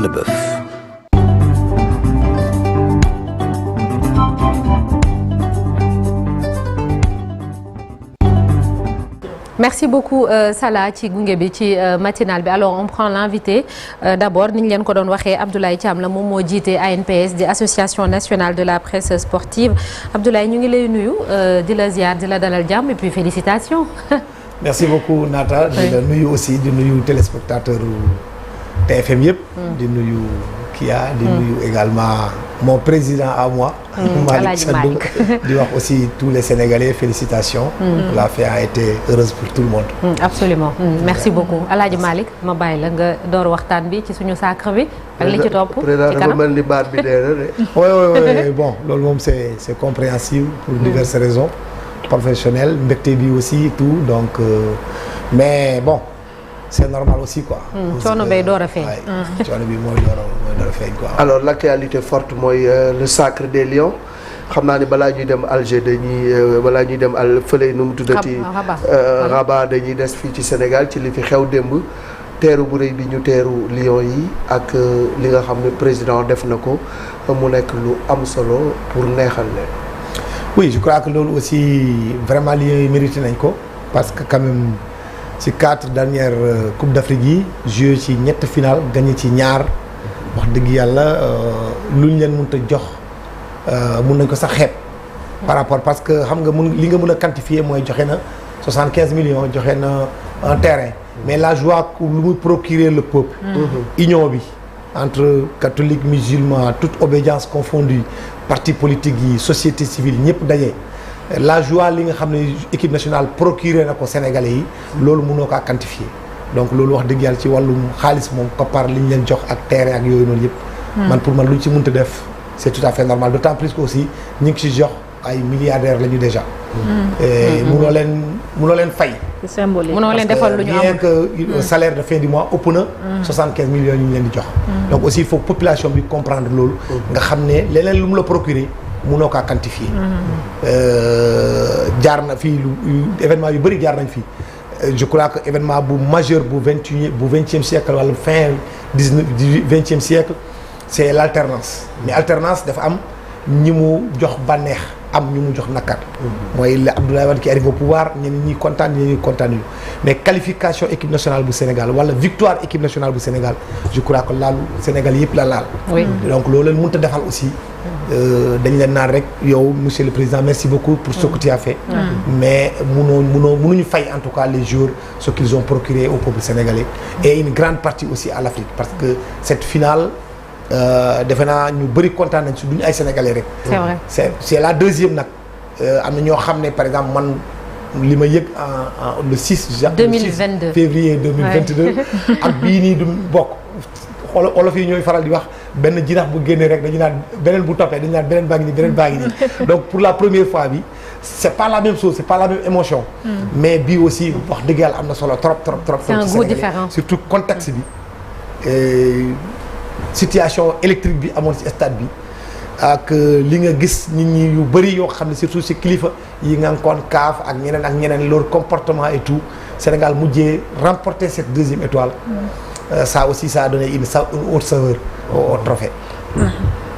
Leboeuf. Merci beaucoup Salah ci gunge bi ci matinal bi alors on prend l'invité d'abord ni ñu leen ko doon waxee Abdoulaye Thiam la moom moo jiite ANPS di association nationale de la presse sportive Abdoulaye ñu ngi lay nuyu di la ziar di la dalal jàmm et puis félicitations. Merci beaucoup Nata di la nuyu aussi di nuyu téléspectateur TFM yëpp. di nuyu Kia di nuyu également mon président à moi. Malick Sadou di wax aussi tous les Sénégalais félicitations. La fête a été heureuse pour tout le monde. Absolument merci beaucoup Alaaji Malick ma bàyyi la nga door waxtaan bi ci suñu sacre bi ak li ci topp ci kanam mel ni baat bi dee na de. oui bon loolu moom c'est compréhensible pour diverses raisons professionnelles mbégte bi aussi tout donc mais bon c'est normal aussi quoi. coono bay door a feeñ. coono bi mooy door a feeñ quoi. alors l'actualité forte mooy le sacre des Lions xam naa ni balaa ñuy dem Alger balaa ñuy dem fële nu mu tuddati. Rabat dañuy des fii ci Sénégal ci li fi xew démb teeru bu rëy bi ñu teeru Lions yi ak li nga xam ne président def na ko mu nekk lu am solo pour neexal leen. oui je crois que loolu aussi vraiment Lions yi mérité nañ ko parce que quand même. ci 4 dernières Coupe d'Afrique yi joué ci ñett final gagné ci ñaar wax dëgg yàlla luñ leen mënut a jox mun nañ ko sax xeeb par rapport parce que xam nga li nga mën a quantifier mooy joxe na 75 millions joxe na un terrain mais la joie lu muy procurer le peuple union bi entre catholiques musulmans toute obédience confondue partis politiques yi société civile ñëpp daje. La joie li nga xam ne équipe nationale procuré na ko Sénégalais yi loolu mënoo kaa quantifier donc loolu wax dëgg yàlla ci wàllum xaalis moom koppar li ñu leen jox ak terrain ak yooyu noonu yëpp. man pour man lu ñu ci mënta def c'est tout à fait normal d'autant plus que aussi ñu ngi ci jox ay milliardaires la ñu déjà. mënoo leen fay. c'est symbolique mënoo leen defal lu ñu am bien que salaire de fin du mois ëpp na. 75 millions ñu leen di jox. donc aussi il faut population bi comprendre loolu. nga xam ne leneen lu mu la procurer. mënoo kaa quantifier. jaar na fii événement yu bëri jaar nañ fii je crois que événement bu majeur bu 20e siècle wala fin 20e siècle c'est l'alternance mais alternance dafa am ñi mu jox bànneex am ñu mu jox nakar mooy la Abdoulaye Wade qui arrive au pouvoir ñeneen ñi kontaan ñeneen ñi kontaan ñu mais qualification équipe nationale bu Sénégal wala victoire équipe nationale bu Sénégal je crois que laalu Sénégal yëpp la laal. donc loolu leen mënut a defal aussi. dañ leen naan rek yow monsieur le président merci beaucoup pour ce que tu as fait. mais mënuñu fay en tout cas les joueurs ce qu'ils ont procuré au peuple sénégalais. et une grande partie aussi à l'Afrique parce que cette finale defe naa ñu bëri kontaan nañ si duñu ay sénégalais rek. c'est vrai c'est la deuxième nag am na ñoo xam ne par exemple man li ma yëg en le 6 février 2022 ak bii nii du bokk olof yi ñooy faral di wax benn jinax bu génnee rek dañu naan beneen bu toppee dañu naan beneen baa ngi nii donc pour la première fois bi c'est pas la même chose c'est pas la même émotion mais bii aussi wax dëgg yàlla am na solo trop c'est un goût différent surtout contexte bi situation électrique bi amoon ci stade bi ak li nga gis nit ñi yu bëri yoo xam ne surtout ci kilifa yi nga koon kaaf ak ñeneen leur comportement et tout Sénégal mujjee remporter cette deuxième étoile ça aussi ça a donné une autre saveur au trophée.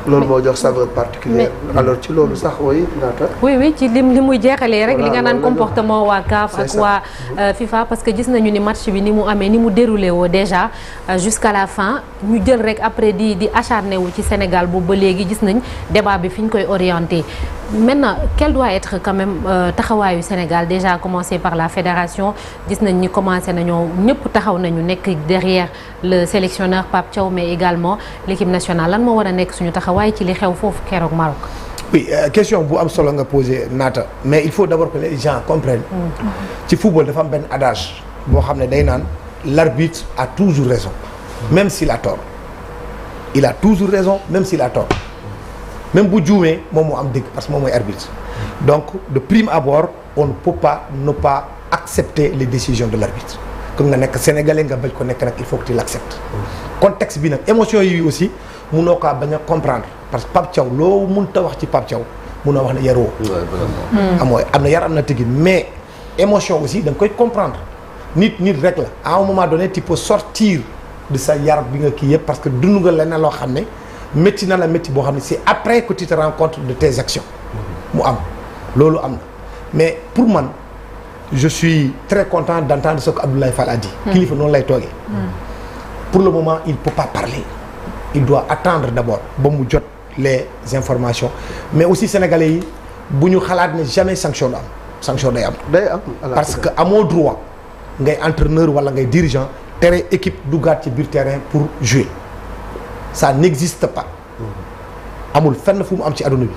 loolu moo jox saveur particulière alors ci loolu sax naata. oui ci li muy jeexalee rek li nga naan comportement waa CAF ak waa FIFA parce que gis nañu ni match bi ni mu amee ni mu déroulé woo déjà jusqu'à la fin ñu jël rek après di acharné wu ci Sénégal boobu ba léegi gis nañ débat bi fi ñu koy orienté maintenant quel doit être quand même taxawaayu Sénégal déjà commencé par la fédération gis nañ ni commencé nañoo ñëpp taxaw nañu nekk derrière le sélectionneur Pape Thiaw mais également l'équipe nationale lan moo war a nekk suñu taxawaay ci li xew foofu keroog Maroc. oui question bu am solo nga posé Naata mais il faut d'abord que les gens comprennent. ci football dafa am benn adage boo xam ne day naan l'arbitre a toujours raison. même s'il a tort. il a toujours raison même s'il a tort. même bu juumee moom moo am dëgg parce que moom mooy arbitre. donc de prime abord on ne peut pas ne pas accepter les décisions de l'arbitre. comme nga nekk sénégalais nga bañ ko nekk nag il faut que tu l'acceptes. contexte bi nag émotion yi aussi munoo kaa bañ a comprendre parce que Pape Thiaw loo mënta wax ci Pape Thiaw munoo wax ne yaroo. amoo am na yar am na tëggin mais émotion aussi da nga koy comprendre nit rek la à un moment donné tu peux sortir de sa yar bi nga kii yëpp parce que dund nga leneen loo xam ne métti na la métti boo xam ne c'est après que tu te rends compte de tes actions mu am loolu am na mais pour man je suis très content d'entendre ce que Abdoulaye Fall a dit kilifa noonu lay toogee pour le moment il peut pas parler il doit attendre d'abord ba mu jot les informations mais aussi sénégalais yi bu ñu xalaat ne jamais sanction du am sanction day am parce que amoo droit ngay entraîneur wala ngay dirigeant tere équipe duggaat ci biir terrain pour jouer ça n'existe pas amul fenn fu mu am ci àdduna bi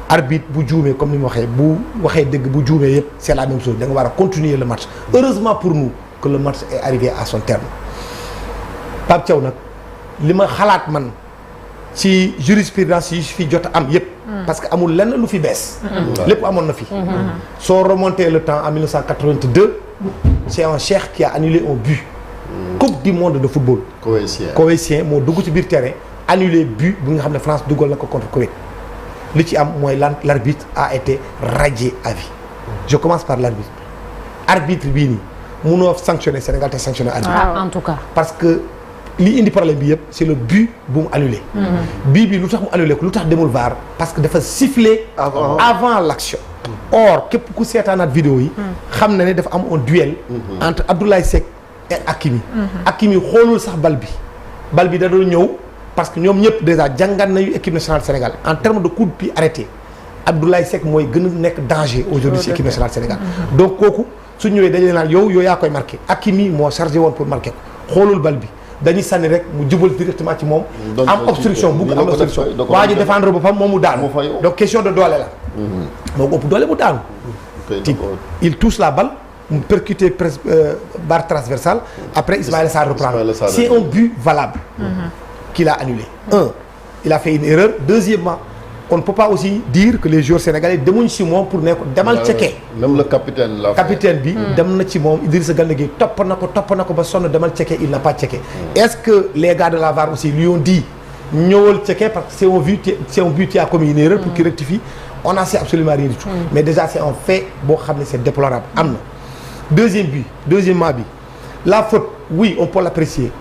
arbitre bu juumee comme ni mu waxee bu waxee dëgg bu juumee yëpp c'est la même chose da nga war a continuer le match heureusement pour nous que le match est arrivé à son terme Pape Thiaw nag li ma xalaat man ci jurisprudence yi fi jot am yëpp parce que amul lenn lu fi bees lépp amoon na fi soo remonter le temps en 1982 c'est un cheikh qui a annulé un but coupe du monde de football Koweïtien moo dugg ci biir terrain annulé but bi nga xam ne France duggal na ko contre Koweït li ci am mooy l'arbitre a été radié à vie je commence par l'arbitre bii nii munoo sanctionner Sénégal te sanctionner arbitre en tout cas parce que li indi problème bi yëpp c'est le but bu mu annulé bii lu tax mu annulé ko lu tax demul VAR parce que dafa siffler avant l'action or képp ku seetaanaat vidéo yi xam na ne dafa am un duel entre Abdoulaye Seck et Hakimi xoolul sax bal bi da doon ñëw parce que ñoom ñëpp déjà jàngat nañu équipe nationale Sénégal en termes de coup de pied arrêté Abdoulaye Seck mooy gën a nekk danger aujourd'hui ci équipe nationale Sénégal donc kooku su ñëwee dañu naan yow yaa koy marqué Hakimi moo chargé woon pour marqué ko xoolul bal bi dañuy sànni rek mu jubal directement ci moom am obstruction bugg am obstruction waa ji défendre boppam moom mu daanu donc question de doole la moo ko ëpp doole mu daanu il touche la balle mu percuté presque barre transversale après Ismaïla Sarr reprend c'est un but valable qu'il a annulé il a fait une erreur deuxièmement on ne peut pas aussi dire que les joueurs sénégalais demuñ ci moom pour ne ko demal checker même le capitaine bi dem na ci moom Idrissa Gana Gueye topp na ko ba sonn demal checker il n'a pas checké est-ce que les gars de la VAR aussi lui ont dit ñëwal checker parce que c'est un but qui a commis une erreur pour qu'il rectifie on n'en sait absolument rien du tout mais déjà c'est un fait boo xam ne c'est déplorable am na deuxièmement bi la faute oui on peut l'apprécier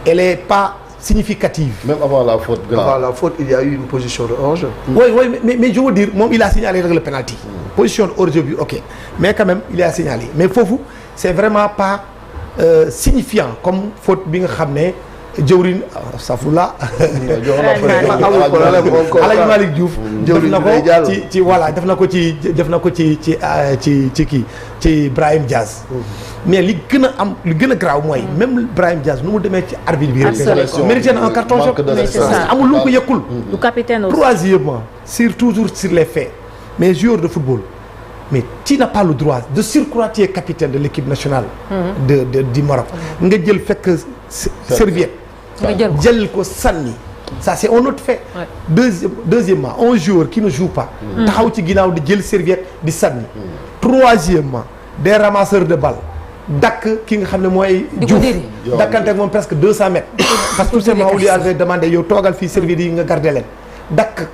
elle est pas significative. Même avant la faute. Avant la faute, il y a eu une position de hors-jeu. Oui, mais je veux dire, moom il a signalé le penalty. Position de hors-jeu bi ok mais quand même il a signalé mais foofu c'est vraiment pas signifiant comme faute bi nga xam ne jëwriñ safula Alaaji Malick Diouf def na ko ci kii ci Brahim Diaz mais li gën a graaw mooy même Brahim Diaz nu mu demee ci arbitre bi rek mérité na un carton jaune parce que amul lu mu ko yëkkul du capitaine aussi troisièmement toujours sur les faits mais joueur de football mais tu n'as pas le droit de surcroît tu es capitaine de l'équipe nationale du Maroc nga jël fekk serviette jël ko sànni ça c'est un autre fait deuxièmement un joueur qui ne joue pas taxaw ci ginnaaw di jël serviette di sànni troisièmement des ramasseurs de balles dakk ki nga xam ne mooy Diouf dakkante ak moom presque 200 mètres parce que tout simplement on lui avait demandé yow toogal fii serviette yi nga garder leen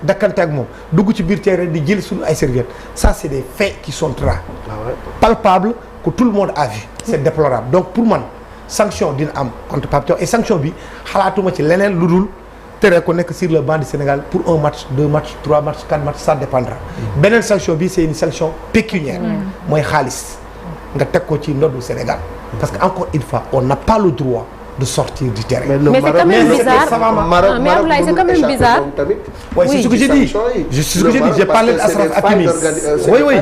dakkante ak moom dugg ci biir terrain di jël suñu ay serviettes ça c'est des faits qui sont très palpables que tout le monde a vu c'est déplorable donc pour man sanction dina am contre Pape Thiaw et sanction bi xalaatuma ci leneen lu dul tere ko nekk sur le banc du Sénégal pour un match 2 matchs 3 matchs 4 matchs ça dépendra beneen sanction bi c'est une sanction pécuniaire mooy xaalis nga teg ko ci ndoddu Sénégal parce que encore une fois on n'a pas le droit de sortir du terrain. Mais c'est quand même bizarre. Mais Abdoulaye, c'est quand même bizarre. Oui, c'est ce que j'ai dit. J'ai parlé d'Achraf Hakimi. Oui,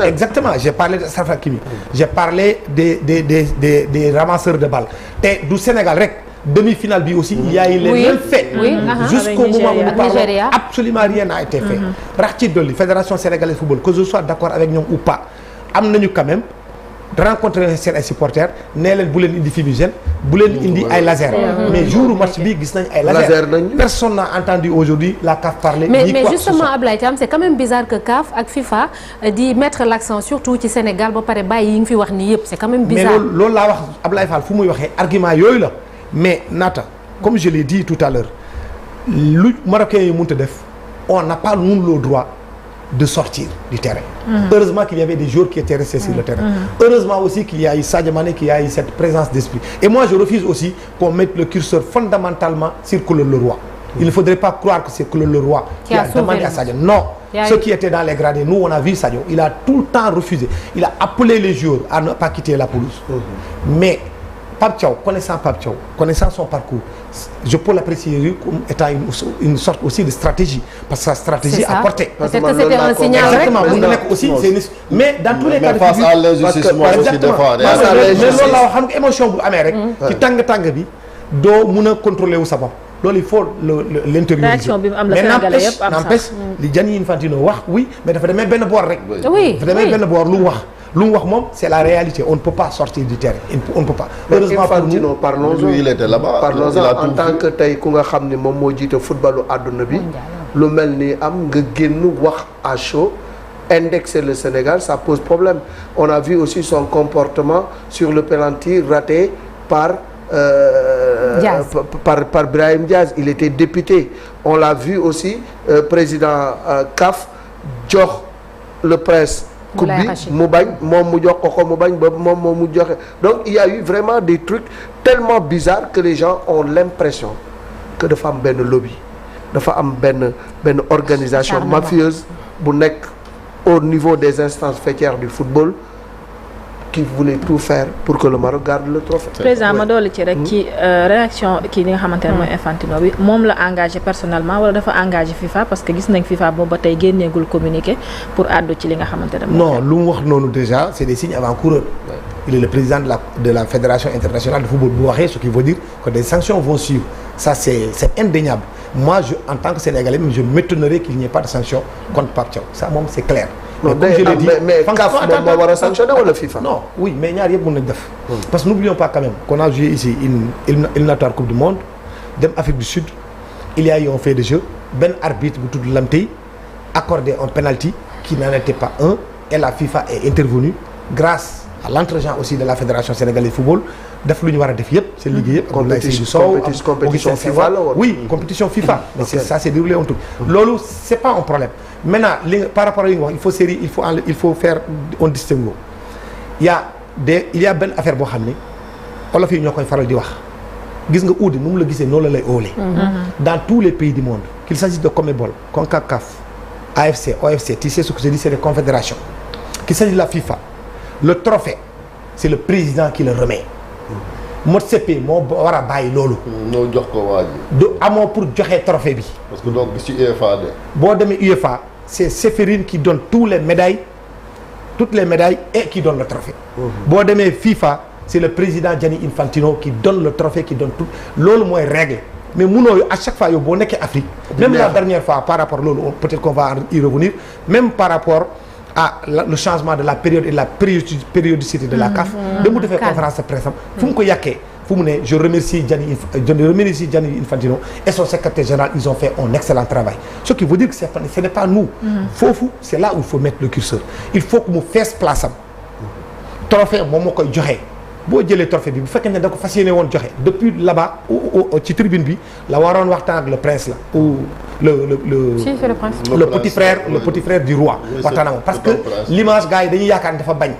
exactement. J'ai parlé d'Achraf Hakimi. J'ai parlé des ramasseurs de balles. Et du Sénégal, demi-finale bi aussi, il y a eu les mêmes faits. Jusqu'au moment où nous parlons, absolument rien n'a été fait. Rakhti Doli, Fédération sénégalaise de football, que je sois d'accord avec nous ou pas, amenez-nous quand même. rencontrer seen ay supporters nee leen bu leen indi fumigène bu leen indi ay laser mais jour match bi gis nañ ay laser personne n'a entendu aujourd'hui la CAF parler mais justement Ablaye Thiam c'est quand même bizarre que CAF ak FIFA di mettre l'accent surtout ci Sénégal ba pare bàyyi yi nga fi wax nii yëpp c'est quand même bizarre mais loolu laa wax Ablaye Fall fu muy waxee argument yooyu la mais Nata comme je l'ai dit tout à l'heure lu Marocains yi mënut a def on n'a pas nous le droit de sortir du terrain. Heureusement qu'il y avait des joueurs qui étaient restés sur le terrain. Heureusement aussi qu'il y a eu Sadio Mané, qu'il y a eu cette présence d'esprit. Et moi, je refuse aussi qu'on mette le curseur fondamentalement sur Claude Leroy. Il ne faudrait pas croire que c'est Claude Leroy qui a demandé à Sadio. Non, ceux qui étaient dans les gradés, nous on a vu Sadio, il a tout le temps refusé. Il a appelé les joueurs à ne pas quitter la pelouse. Mais Pape Thiaw, connaissant son parcours, je peux l'apprécier comme étant une sorte aussi de stratégie. Parce que sa stratégie a porté. Peut-être que c'était un signal. Exactement, aussi, mais dans tous les cas de face à l'injustice, moi aussi des fois. mais loolu la xam nga émotion bu amee rek. ci tàng bi doo mun a contrôler wu sa bopp. loolu il faut l'intérioriser. Mais n'empêche li Gianni Infantino wax oui mais dafa demee benn boor rek. dafa demee benn boor lu mu wax moom c'est la réalité on ne peut pas sortir du terrain on ne peut pas. heureusement pour nous parlons-en il était là-bas en tant que tey ku nga xam ne moom moo jiite footballu àdduna bi lu mel ni am nga génn wax à chaud indexer le Sénégal ça pose problème on a vu aussi son comportement sur le penalty raté par Brahim Diaz il était député on l'a vu aussi président CAF jox le prince coupe bi mu bañ moom mu jox ko mu bañ ba moom mu joxe donc il y a eu vraiment des trucs tellement bizarres que les gens ont l'impression que dafa am benn lobby dafa am benn organisation mafieuse bu nekk au niveau des instances faîtières du football qui voulait tout faire pour que le Maroc garde le trophée. président ma dolli ci rek ci réaction kii li nga xamante ne mooy Infantino bi moom la engagé personnellement wala dafa engagé FIFA parce que gis nañ FIFA boobu ba tey génneegul communiqué pour àddu ci li nga xamante ne non lu mu wax noonu déjà c'est des signes avant-coureurs. Il est le président de la fédération internationale de football bu waxee ce qui veut dire que des sanctions vont suivre ça c'est indéniable moi en tant que Sénégalais même je m'étonnerais qu'il n'y ait pas de sanctions contre Pape Thiaw ça moom c'est clair. non comme je l'ai dit mais CAF moom moo war a sanctionner wala FIFA. non oui mais ñaar yëpp mën nañ def. parce que n'oublions pas quand même qu'on a joué ici une éliminatoire coupe du monde dem Afrique du Sud il y a eu un fait de jeu benn arbitre bu tudd Lamtey accordé un penalty qui n'en était pas un et la FIFA est intervenue grâce à l'entregent aussi de la fédération sénégalaise de football def lu ñu war a def yëpp seen liggéey yëpp. compétition FIFA la woon. oui compétition FIFA. mais ça c'est déroulé un truc. loolu c'est pas un problème. maintenant par rapport à li nga wax il faut faire un distinguo il y a benn affaire boo xam ne olof yi ñoo koy faral di wax gis nga uudi nu mu la gisee noonu la lay óolee. dans tous les pays du monde qu'il s'agisse de CONMEBOL CONCACAF AFC OFC tu sais ce que je dis c'est des confédérations qu'il s'agisse de la FIFA le trophée c'est le président qui le remet Motsepe moo war a bàyyi loolu. ñoo jox ko waa ji. du amoo pour joxe trophée bi. parce que donc ci UEFA de. boo demee UEFA c'est Séphérine qui donne toutes les médailles et qui donne le trophée. boo demee FIFA c'est le président Gianni Infantino qui donne le trophée qui donne tout loolu mooy règle mais munoo à chaque fois yow boo nekkee Afrique. même la dernière fois par rapport loolu peut-être qu'on va y revenir même par rapport. le changement de la période et la périodicité de la CAF. da mu defee conférence de presse am fu mu ko yàkkee fu mu ne je remercie Gianni Infantino et son secrétaire général ils ont fait un excellent travail ce qui veut dire que ce n'est pas nous. foofu c'est là où il faut mettre le curseur il faut que mu fees place am trophée moom moo koy joxe boo jëlee trophée bi bu fekkee ne da ko fas yéene woon joxe depuis là-bas ci tribune bi la waroon waxtaan ak le prince là ou le petit frère du roi waxtaan ak moom parce que l'image gars yi dañuy yaakaar ne dafa bañ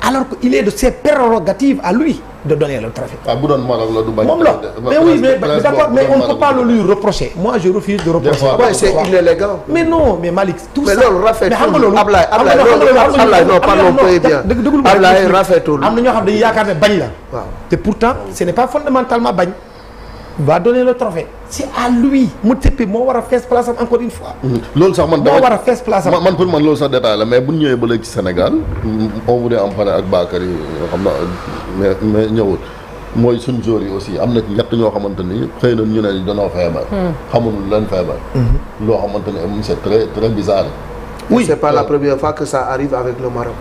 alors que il est de ses prérogatives à lui de donner le trophée. bu doon Maroc la du bañ. moom la mais oui mais d'accord mais on ne peut pas le lui reprocher moi je refuse de reprocher. Ouais, c'est inélégant. mais non mais Malick tout ça mais loolu rafetul mais xam nga loolu Ablaye non parlons peu bien Ablaye rafetul am na ñoo xam dañuy yaakaar ne bañ la. waaw te pourtant ce n'est pas fondamentalement bañ. va donner le trophée c'est à lui mu tëppee moo war a fees place am encore une fois. loolu sax man moo war a fees place am man pour man loolu sax détail la mais bu ñu ñëwee ba léegi ci Sénégal on voulait en parler ak Bakary yoo xam na mais ñëwul mooy suñu joueurs yi aussi am na ñett ñoo xamante ni xëy na ñu ne danoo feebar. xamuñu leen feebar. loo xamante ni c'est très très bizarre. oui c'est pas la première fois que ça arrive avec le Maroc.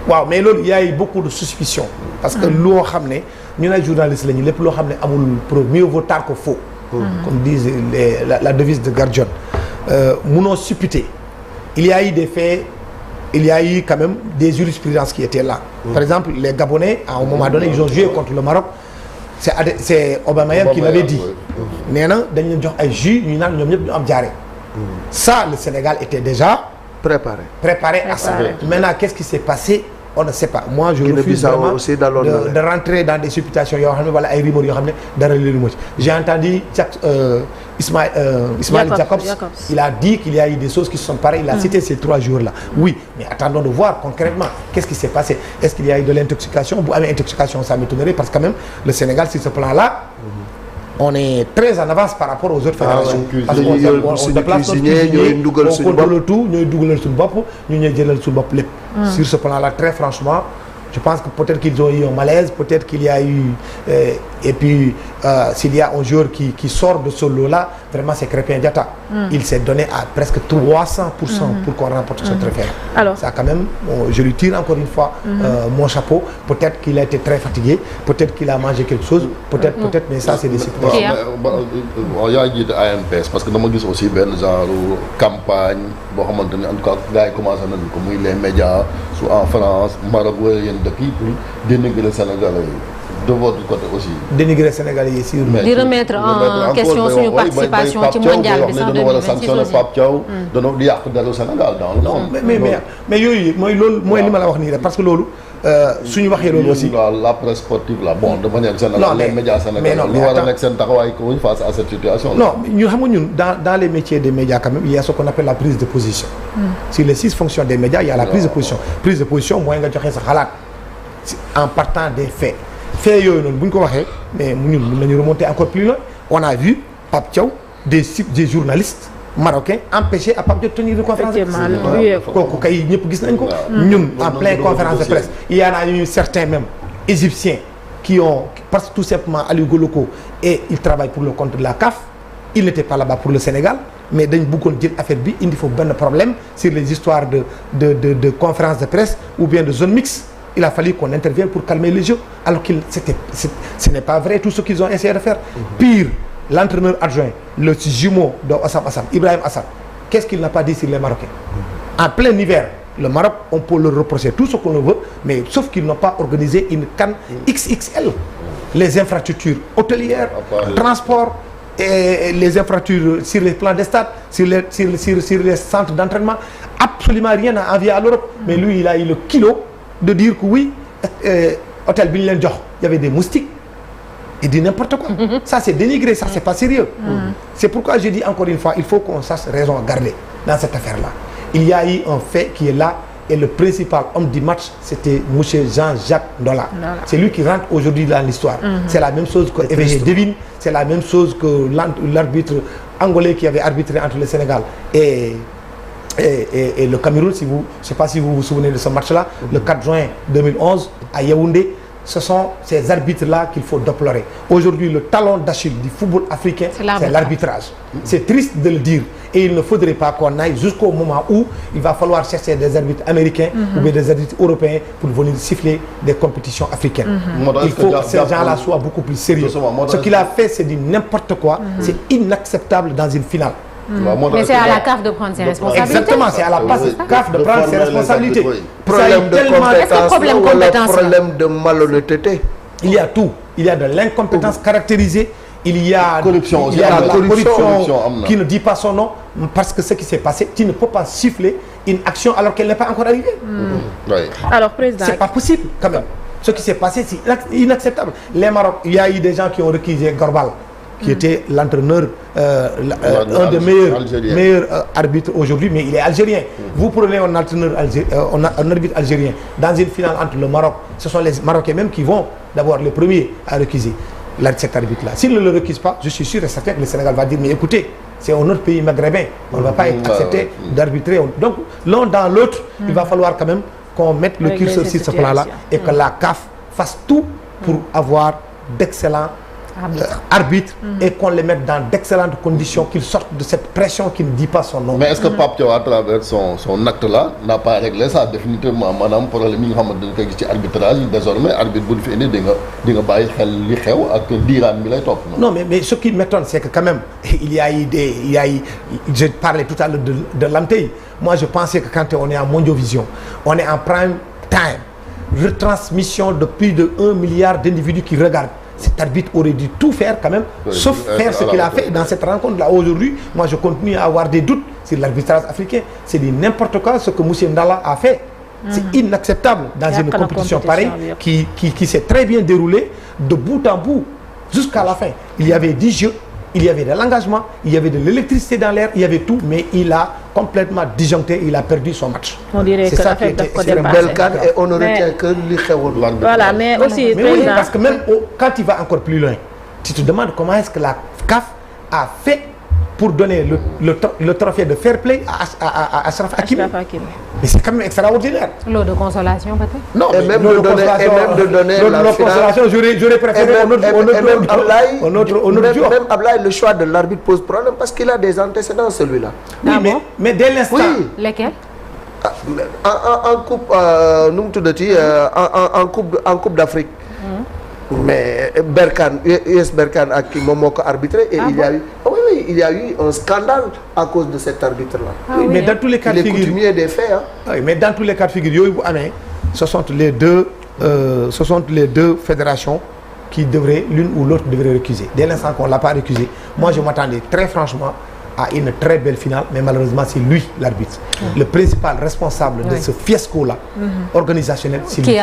waaw mais loolu y a eu beaucoup de suspicion parce que loo xam ne ñu ne journaliste lañu lépp loo xam ne amul preuve mieux vaut tard que faux. comme disent la devise de Gardiol. munoo supputer il y a eu des faits il y a eu quand même des jurisprudences qui étaient là. Par exemple les Gabonais à un moment donné ils ont joué contre le Maroc c'est Aubameyang qui l'avait dit. nee na dañ leen jox ay jus ñu naan ñoom ñëpp ñu am jaare. ça le Sénégal était déjà préparé à ça. Maintenant, qu'est-ce qui s'est passé? On ne sait pas. Moi, je refuse vraiment aussi de rentrer dans des supputations. Voilà, ay rumeurs, j'ai entendu Ismaël Jacobs. Il a dit qu'il y a eu des choses qui se sont pareilles. Il a cité ces 3 jours-là. Oui, mais attendons de voir concrètement qu'est-ce qui s'est passé. Est-ce qu'il y a eu de l'intoxication? Intoxication, ça m'étonnerait parce que quand même, le Sénégal, sur ce plan-là, on est très en avance par rapport aux autres fédérations. Parce qu'on déplace notre cuisinier, on contrôle tout, nous doublons sur le bop, nous jëlal sur le bop lépp. Sur ce plan-là, très franchement, je pense que peut-être qu'ils ont eu un malaise, peut-être qu'il y a eu... et puis, s'il y a un joueur qui sort de ce lot-là, vraiment c'est Krépin Diatta. Il s'est donné à presque 300% pour qu'on remporte ce trophée. Alors, ça quand même, je lui tire encore une fois mon chapeau. Peut-être qu'il a été très fatigué, peut-être qu'il a mangé quelque chose, peut-être, mais ça c'est des situations. Il y a dit ANPS parce que nous avons aussi un genre campagne, en tout cas, gars commencent à nous comme les médias, en France, Maroc, depuis pour dénigrer le Sénégal. De votre côté aussi. Dénigrer Sénégalais sur. di remettre en question suñu participation ci mondial bi sax 2026 Pape Thiaw danoo di yàq dalu Sénégal dans le monde. mais yooyu mooy loolu mooy li ma la wax nii rek parce que loolu suñu waxee loolu aussi. la presse sportive là bon de manière générale les médias sénégalais lu war a nekk seen taxawaay ko face à cette situation. non ñu xam nga ñun dans les métiers des médias quand même il y a ce qu'on appelle la prise de position. sur les 6 fonctions des médias il y a la prise de position. Prise de position mooy nga joxe sa xalaat en partant des faits. Fait yooyu noonu bu ñu ko waxee mais ñun mën nañu remonter encore plus loin on a vu Pape Thiaw des journalistes marocains empêcher à Pape Thiaw de tenir une conférence de presse. kooku kay ñëpp gis nañ ko. ñun en pleine conférence de presse. il y en a eu certains même égyptiens qui ont parce que tout simplement Aliou Goloko et il travaille pour le compte de la CAF il n'était pas là-bas pour le Sénégal mais dañ bëggoon jël affaire bi indi foofu benn problème sur les histoires de conférence de presse ou bien de zone mixte. Il a fallu qu'on intervienne pour calmer les jeux alors que ce n'est pas vrai tout ce qu'ils ont essayé de faire. Pire, l'entraîneur adjoint, le jumeau de Assam, Ibrahim Assam, qu'est-ce qu'il n'a pas dit sur les Marocains? En plein hiver, le Maroc, on peut leur reprocher tout ce qu'on veut, mais sauf qu'ils n'ont pas organisé une CAN XXL. Les infrastructures hôtelières, transport, et les infrastructures sur les plans des stades, sur les centres d'entraînement, absolument rien à envier à l'Europe. Mais lui, il a eu le kilo de dire que oui, hôtel bi ñu leen jox il y avait des moustiques. Il dit n'importe quoi. Ça c'est dénigré, ça c'est pas sérieux. C'est pourquoi je dis encore une fois, il faut qu'on sache raison garder dans cette affaire-là. Il y a eu un fait qui est là et le principal homme du match c'était monsieur Jean-Jacques Ndola. C'est lui qui rentre aujourd'hui dans l'histoire. C'est la même chose que Eveille Devine, c'est la même chose que l'arbitre angolais qui avait arbitré entre le Sénégal et le Cameroun, je ne sais pas si vous vous souvenez de ce match-là, le 4 juin 2011 à Yaoundé, ce sont ces arbitres-là qu'il faut déplorer. Aujourd'hui, le talon d'Achille du football africain, c'est l'arbitrage. C'est triste de le dire. Et il ne faudrait pas qu'on aille jusqu'au moment où il va falloir chercher des arbitres américains ou bien des arbitres européens pour venir siffler des compétitions africaines. Il faut que ces gens-là soient beaucoup plus sérieux. Ce qu'il a fait, c'est du n'importe quoi. C'est inacceptable dans une finale. Mais c'est à la CAF de prendre ses responsabilités. Exactement, c'est à la CAF de prendre ses responsabilités. Problème de compétence, problème de malhonnêteté. Il y a tout. Il y a de l'incompétence caractérisée. Il y a corruption aussi. Il y a de la corruption qui ne dit pas son nom parce que ce qui s'est passé, tu ne peux pas siffler une action alors qu'elle n'est pas encore arrivée. Alors, président, c'est pas possible quand même. Ce qui s'est passé, c'est inacceptable. Les Maroc, il y a eu des gens qui ont requisé Gorbal, qui était l'entraîneur, un des meilleurs arbitres aujourd'hui, mais il est algérien. Vous prenez un entraîneur un arbitre algérien dans une finale entre le Maroc, ce sont les Marocains même qui vont d'abord les premiers à requiser cet arbitre-là. S'ils ne le requisent pas, je suis sûr et certain que le Sénégal va dire, mais écoutez, c'est un autre pays maghrébin, on ne va pas accepter d'arbitrer. Donc l'un dans l'autre, il va falloir quand même qu'on mette le curseur sur ce plan-là et que la CAF fasse tout pour avoir d'excellents arbitre et qu'on les mette dans d'excellentes conditions, qu'ils sortent de cette pression qui ne dit pas son nom. Mais est-ce que Pape Thiaw à travers son acte là n'a pas réglé ça définitivement madame problème yi nga xamante ne koy gis ci arbitrage désormais arbitre bu ñu fi indi di nga bàyyi xel li xew ak diiraan bi lay topp. Non mais ce qui m'étonne c'est que quand même il y a eu je parlais tout à l'heure de l'antenne. Moi je pensais que quand on est en Mondiovision, on est en prime time, retransmission de plus de 1 milliard d'individus qui regardent. cet arbitre aurait dû tout faire quand même, sauf faire ce qu'il a fait dans cette rencontre-là. Aujourd'hui, moi je continue à avoir des doutes sur l'arbitrage africain. C'est du n'importe quoi ce que M. Ndala a fait. C'est inacceptable dans une compétition pareille qui s'est très bien déroulée de bout en bout jusqu'à la fin. Il y avait 10 jeux, il y avait de l'engagement, il y avait de l'électricité dans l'air, il y avait tout, mais il a complètement disjoncté, il a perdu son match. On dirait que ça qui était une belle carte et on ne retient que li xewoon. Voilà, mais aussi mais oui, parce que même quand il va encore plus loin, tu te demandes comment est-ce que la CAF a fait pour donner le trophée de fair play à Achraf Hakimi. Mais c'est quand même extraordinaire. Lot de consolation peut-être. Non, et même de donner la consolation, j'aurais préféré un autre jour. Même Ablaye, le choix de l'arbitre pose problème parce qu'il a des antécédents celui-là. Oui, mais dès l'instant. Oui. Lesquels? En coupe en coupe d'Afrique. Mais Berkane, US Berkane ak kii moom moo ko arbitré et il y a eu un scandale à cause de cet arbitre-là. Mais dans tous les cas de figure, il est coutumier des faits. Oui, mais dans tous les cas de figure yooyu bu amee ce sont les deux fédérations qui devraient, l'une ou l'autre devrait récuser. Dès l'instant qu'on l'a pas récusé, moi je m'attendais très franchement à une très belle finale, mais malheureusement c'est lui l'arbitre. Le principal responsable de ce fiasco-là, organisationnel, c'est lui.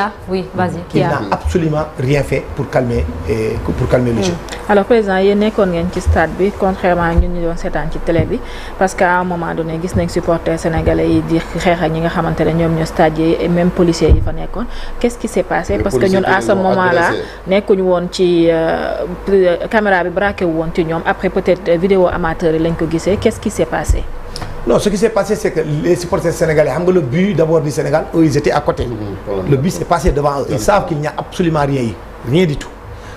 Qui n'a absolument rien fait pour calmer le jeu. Alors président, yéen nekkoon ngeen ci stade bi contrairement ak ñun ñu doon seetaan ci télé bi parce que à un moment donné gis nañ supporters sénégalais yi di xeex ak ñi nga xamante ne ñoom ñoo stadier et même policiers yi fa nekkoon. Qu'est-ce qui s'est passé? Parce que ñun à ce moment-là nekkuñu woon ci caméra bi braqué wu woon ci ñoom après peut-être vidéo amateur yi lañ ko gisee. Qu'est-ce qui s'est passé? Non, ce qui s'est passé, c'est que les supporters sénégalais, le but d'abord du Sénégal, eux, ils étaient à côté. Le but s'est passé devant eux. Ils savent qu'il n'y a absolument rien du tout.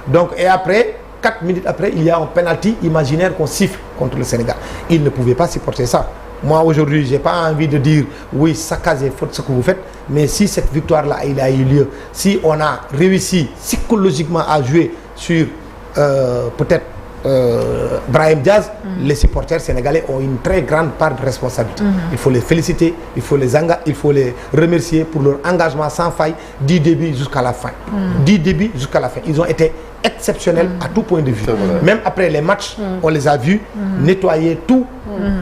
Donc, et après, 4 minutes après, il y a un penalty imaginaire qu'on siffle contre le Sénégal. Ils ne pouvaient pas supporter ça. Moi, aujourd'hui, j'ai pas envie de dire, oui, saccagez, faites ce que vous faites, mais si cette victoire-là, il a eu lieu, si on a réussi psychologiquement à jouer sur, peut-être, Brahim Diaz, les supporters sénégalais ont une très grande part de responsabilité. Il faut les féliciter, il faut les remercier pour leur engagement sans faille du début jusqu'à la fin. Du début jusqu'à la fin. Ils ont été exceptionnels à tout point de vue. Même après les matchs, on les a vus nettoyer tout,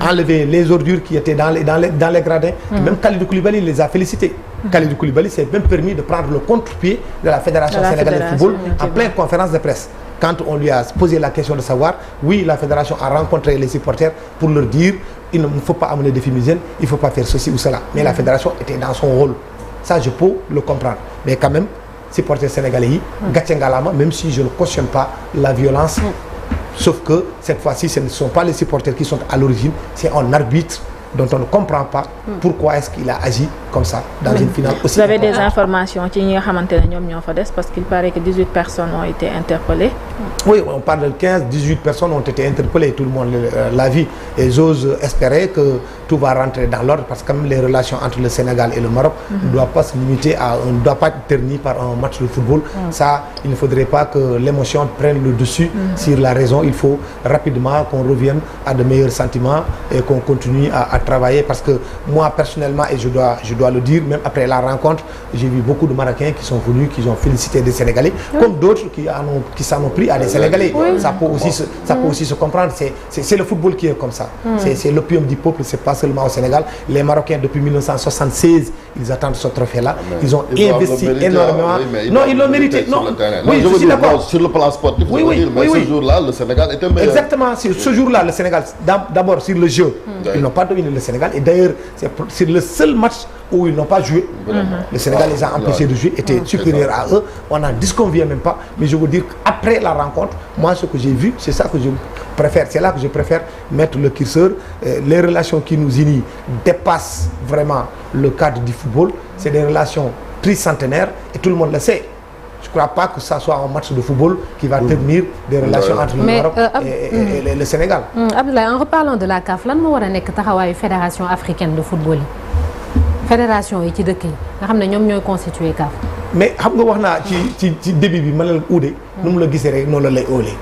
enlever les ordures qui étaient dans les gradins. Même Kalidou Koulibaly les a félicités. Kalidou Koulibaly s'est même permis de prendre le contre-pied de la Fédération sénégalaise de football en pleine conférence de presse. Quand on lui a posé la question de savoir, oui, la fédération a rencontré les supporters pour leur dire il ne faut pas amener des fumigènes, il ne faut pas faire ceci ou cela. Mais la fédération était dans son rôle. Ça, je peux le comprendre. Mais quand même, supporters sénégalais, Gatchengalama, même si je ne cautionne pas la violence, sauf que cette fois-ci, ce ne sont pas les supporters qui sont à l'origine, c'est un arbitre dont on ne comprend pas pourquoi est-ce qu'il a agi comme ça dans une finale aussi. Vous avez des informations qui ñi nga xamante ne ñoom ñoo fa des parce qu'il paraît que 18 personnes ont été interpellées. Oui, on parle de 18 personnes ont été interpellées, tout le monde l'a vu et j'ose espérer que tout va rentrer dans l'ordre parce que comme les relations entre le Sénégal et le Maroc ne doivent pas se limiter ne doivent pas être ternies par un match de football. Ça, il ne faudrait pas que l'émotion prenne le dessus sur la raison. Il faut rapidement qu'on revienne à de meilleurs sentiments et qu'on continue à travailler parce que moi personnellement et je dois le dire même après la rencontre j'ai vu beaucoup de Marocains qui sont venus qui ont félicité des Sénégalais comme d'autres qui s'en ont pris à des Sénégalais. Ça peut aussi se comprendre. C'est le football qui est comme ça. C'est l'opium du peuple. C'est pas seulement au Sénégal. Les Marocains depuis 1976 ils attendent ce trophée-là. Ils ont investi énormément. Non, ils l'ont mérité. Non, oui, je suis d'accord. Sur le plan sportif, mais ce jour-là le Sénégal était meilleur. Exactement. Ce jour-là le Sénégal d'abord sur le jeu ils n'ont pas dominé le Sénégal et d'ailleurs c'est le seul match où ils n'ont pas joué. Le Sénégal les a empêchés de jouer, était supérieur à eux. On n'en disconvient même pas. Mais je veux dire qu'après la rencontre, moi ce que j'ai vu, c'est ça que je préfère. C'est là que je préfère mettre le curseur. Les relations qui nous unissent dépassent vraiment le cadre du football. C'est des relations tricentenaires et tout le monde le sait. Je ne crois pas que ça soit un match de football qui va tenir des relations entre le Maroc et le Sénégal. Abdoulaye, en reparlant de la CAF, lan moo war a nekk taxawaayu fédération africaine de football yi fédération yi ci dëkk yi nga xam ne ñoom ñooy constituer CAF. mais xam nga wax naa ci début bi ma la uude nu mu la gisee rek noonu la lay óolee.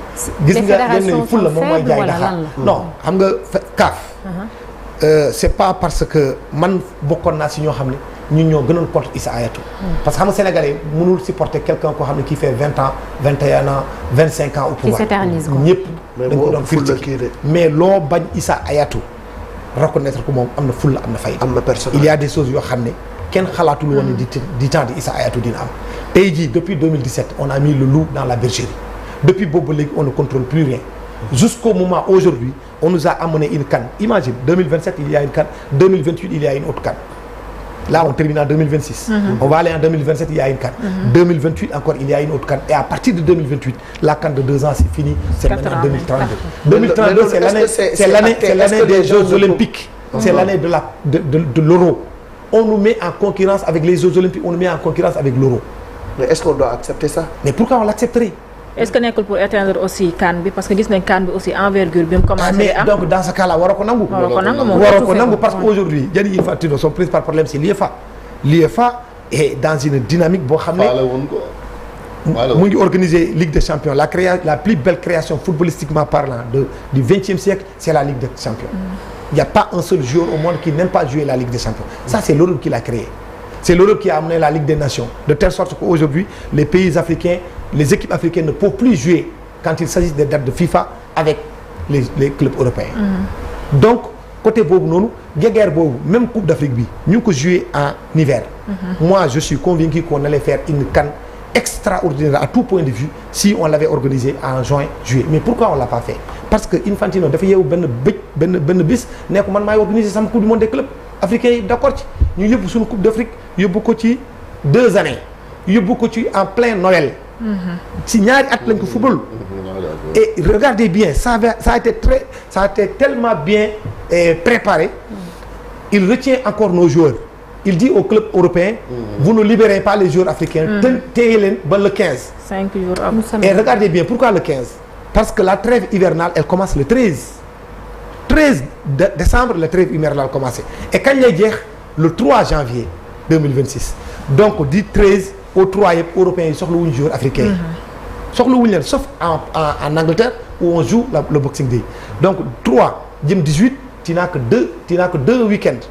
gis nga yenn ful la moom mooy jaay Dakar non xam nga CAF c'est pas parce que man bokkoon naa si ñoo xam ne ñun ñoo gënoon contre Issa Hayatou. parce que xam nga Sénégalais mënul supporter quelqu'un koo xam ne qui fait 20 ans 21 ans 25 ans au pouvoir. qui s'éternise quoi. ñëpp dañ ko doon critiquer mais loo bañ Issa Hayatou reconnaître ko moom am na fulla am na fayda. am na personnalité. il y a des choses yoo xam ne kenn xalaatul woon ne di temps di Issa Hayatou dina am. tey jii depuis 2017 on a mis le loup dans la bergerie depuis boobu léegi on ne contrôle plus rien jusqu'au moment aujourd'hui on nous a amené une CAN imagine 2027 il y a une CAN 2028 il y a une autre CAN là on termine en 2026 on va aller en 2027 il y a une CAN 2028 encore il y a une autre CAN et à partir de 2028 la CAN de 2 ans c'est fini c'est maintenant 2032 2032 c'est l'année des Jeux Olympiques c'est l'année de l'euro on nous met en concurrence avec les Jeux Olympiques on nous met en concurrence avec l'euro mais est-ce qu'on doit accepter ça? mais pourquoi on l'accepterait? est-ce que nekkul pour éteindre aussi CAN bi parce que gis nañ CAN bi aussi envergure bi mu commencé mais am donc dans ce cas là waroo ko nangu waroo ko nangu parce que aujourd'hui Gianni Infantino son principal problème c'est l'UEFA est dans une dynamique boo xam ne mu ngi organiser Ligue des Champions la plus belle création footballistiquement parlant du XXe siècle c'est la Ligue des Champions il n'y a pas un seul joueur au monde qui n'aime pas jouer la Ligue des Champions ça c'est l'Europe qui l'a créé c'est l'Europe qui a amené la Ligue des Nations de telle sorte qu'aujourd'hui les pays africains les équipes africaines ne peuvent plus jouer quand il s'agit des dates de FIFA avec les clubs européens donc côté boobu noonu guerre boobu même Coupe d'Afrique bi ñu ngi ko jouer en hiver moi je suis convaincu qu'on allait faire une CAN extraordinaire à tout point de vue si on l'avait organisé en juin juillet mais pourquoi on l'a pas fait parce que Infantino dafa yeewu benn bis ne ko man maay organiser sama Coupe du monde des clubs africains yi d'accord ci ñu yóbbu suñu Coupe d'Afrique yóbbu ko ci 2 années yóbbu ko ci en plein Noël si ñaari at lañ ko football et regardez bien ça a été tellement bien préparé il retient encore nos joueurs il dit aux clubs européens vous ne libérez pas les joueurs africains téye leen ba le 15 5 jours am et regardez bien pourquoi le 15 parce que la trêve hivernale elle commence le 13 décembre la trêve hivernale commencé et kañ lay jeex le 3 janvier 2026 donc du 13 au 3 yëpp européens yi soxla wuñu joueurs africains yi soxla wuñu leen sauf en Angleterre où on joue le Boxing Day donc 3 jëm 18 tu n'as que deux week-ends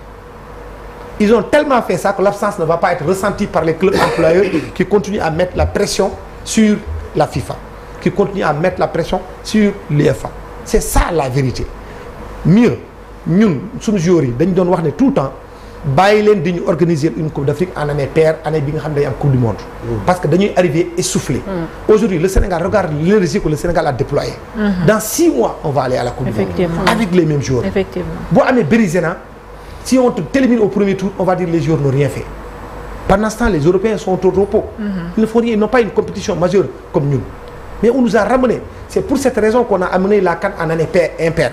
ils ont tellement fait ça que l'absence ne va pas être ressentie par les clubs employeurs qui continuent à mettre la pression sur la FIFA qui continuent à mettre la pression sur l'UEFA c'est ça la vérité mieux ñun suñu joueurs yi dañ doon wax ne tout le temps bàyyi leen di ñu organiser une Coupe d'Afrique en année paire année bi nga xam ne day am Coupe du monde parce que dañuy arriver essoufflé aujourd'hui le Sénégal regarde l'énergie que le Sénégal a déployé dans 6 mois on va aller à la Coupe du monde avec les mêmes joueurs boo amee Berizena si on te t'élimine au premier tour on va dire les joueurs n'ont rien fait pendant ce temps les Européens sont au repos ils ne font rien ils n'ont pas une compétition majeure comme ñun mais on nous a ramené c'est pour cette raison qu'on a amené la CAN en année impaire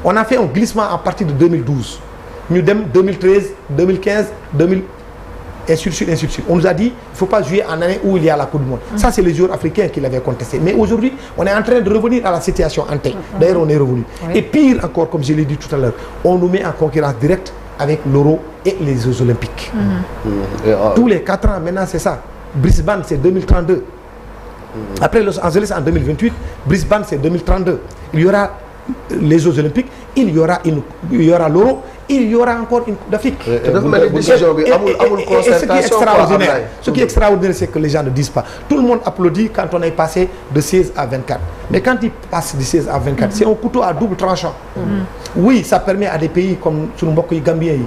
on a fait un glissement à partir de 2012 ñu dem 2013 2015 2000 ainsi de suite on nous a dit il faut pas jouer en année où il y a la Coupe du monde ça c'est les joueurs africains qui l'avaient contesté mais aujourd'hui on est en train de revenir à la situation ante d'ailleurs on est revenu et pire encore comme je l'ai dit tout à l'heure on nous met en concurrence directe avec l'Euro et les Jeux Olympiques tous les 4 ans maintenant c'est ça Brisbane c'est 2032 après Los Angeles en 2028 Brisbane c'est 2032 il y aura les Jeux Olympiques il y aura l'Euro il y aura encore une Coupe d'Afrique. Ce qui est extraordinaire c'est que les gens ne disent pas tout le monde applaudit quand on est passé de 16 à 24 mais quand il passe de 16 à 24 c'est un couteau à double tranchant oui ça permet à des pays comme sunu mbokk yi Gambien yi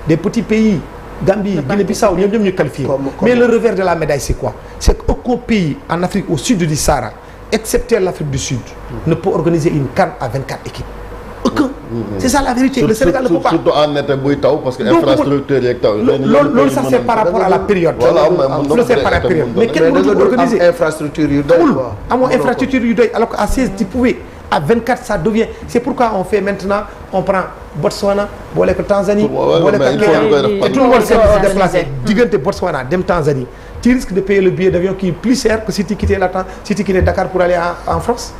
des petits pays Gambie Guinée-Bissau ñoom ñu qualifié mais le revers de la médaille c'est quoi c'est qu'aucun pays en Afrique au sud du Sahara excepté l'Afrique du Sud ne peut organiser une CAN à 24 équipes aucun c'est ça la vérité le Sénégal ne peut pas surtout en été buy taw parce que infrastructure yeeg taw loolu ça c'est par rapport à la période loolu c'est par la période mais kenn mënu ko organiser infrastructure yu doy amoo infrastructure yu doy alors que à 16 tu pouvais à 24 ça devient c'est pourquoi on fait maintenant on prend Botswana boole ko Tanzanie boole ko Kenya et tout le monde s'est déplacé diggante Botswana dem Tanzanie tu risques de payer le billet d'avion qui est plus cher que si tu quittais Dakar pour aller en France.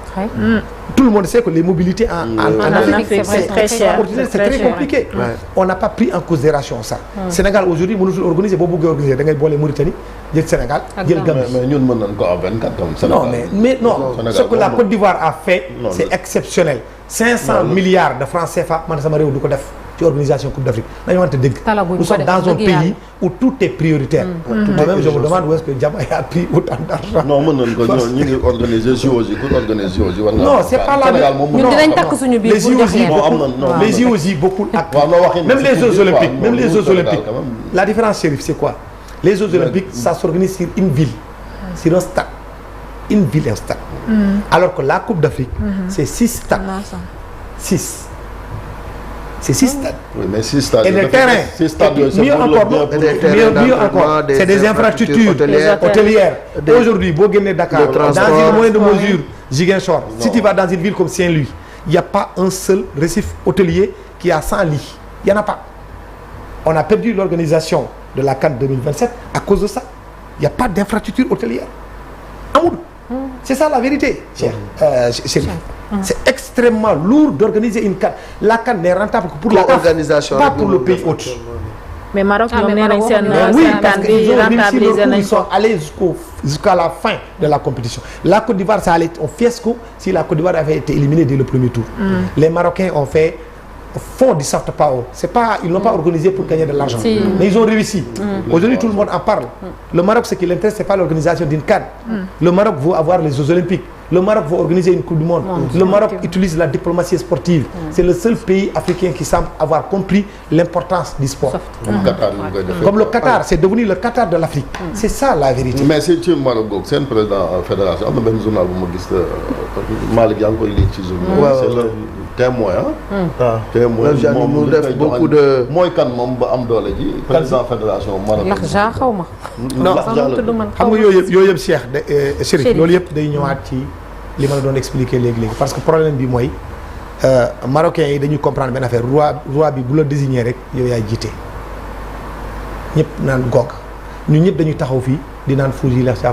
Tout le monde sait que les mobilités en Afrique c'est très cher, c'est très compliqué. On n'a pas pris en considération ça. Sénégal aujourd'hui mënutul organiser boo bëggee organiser da ngay boole Mauritanie jël Sénégal jël Gambie. mais ñun mën nañ ko à 24 tam. non mais non ce que la Côte d'Ivoire a fait c'est exceptionnel. 500 milliards de francs CFA man sama réew du ko def. ci organisation Coupe d'Afrique dañu wante dëgg. nous sommes dans un pays où tout est prioritaire. moi-même je me demande où est-ce que Jamaï a pris autant d'argent. non mën nañu ko ñu ngi organiser JOJ ku organiser JOJ war nga. non c'est pas la Sénégal moom ñun dinañ takk suñu biir pour jox leen les JOJ bokkul ak. même les Jeux olympiques la différence Chérif c'est quoi. les Jeux olympiques ça s'organise sur une ville. sur un stade. une ville un stade. alors que la Coupe d'Afrique. c'est 6 stades. 6. c'est 6 stades. oui mais 6 stades. et le terrain. 6 stades mieux encore c'est des infrastructures hôtelières. aujourd'hui boo génnee Dakar dans une moindre mesure Ziguinchor. si tu vas dans une ville comme Saint-Louis il y a pas un seul récif hôtelier qui a 100 lits. il y en a pas. on a perdu l'organisation de la CAN 2027 à cause de ça. il y a pas d'infrastructure hôtelière. amul. c'est ça la vérité. Chérif. c'est extrêmement lourd d'organiser une CAN. la CAN n'est rentable que pour la CAF, pas pour le pays hôte. mais Maroc ñoom nee nañ seen oui parce CAN qu'ils bi ont réussi rentabiliser leur coup, nañ ils sont allés jusqu'à la fin de la compétition. la Côte d'Ivoire ça allait être un fiasco si la Côte d'Ivoire avait été éliminée dès le premier tour. les Marocains font du soft power. c'est pas ils n'ont pas organisé pour gagner de l'argent. mais ils ont réussi. aujourd'hui tout le monde en parle. le Maroc ce qui l'intéresse c'est pas l'organisation d'une CAN. le Maroc veut avoir les Jeux olympiques. le Maroc veut organiser une Coupe du monde. le Maroc utilise la diplomatie sportive. c'est le seul pays africain qui semble avoir compris l'importance du sport. comme le Qatar c'est devenu le Qatar de l'Afrique. c'est ça la vérité. mais ci Maroc googu seen président fédération am na benn journal bu ma gis Malick yaa ngi koy lire ci journal. c'est le témoin témoin moom mu def beaucoup de. mooy kan moom ba am doole ji. président fédération Maroc. Laxja xaw ma. non xam nga yooyu yëpp Cheikh de Chérif loolu yëpp day ñëwaat ci li ma la doon expliquer léegi parce que problème bi mooy marocains yi dañuy comprendre benn affaire roi bi bu la désigner rek yow yaay jiite ñëpp naan goog ñun ñëpp dañuy taxaw fii di naan Fouzi Lekhja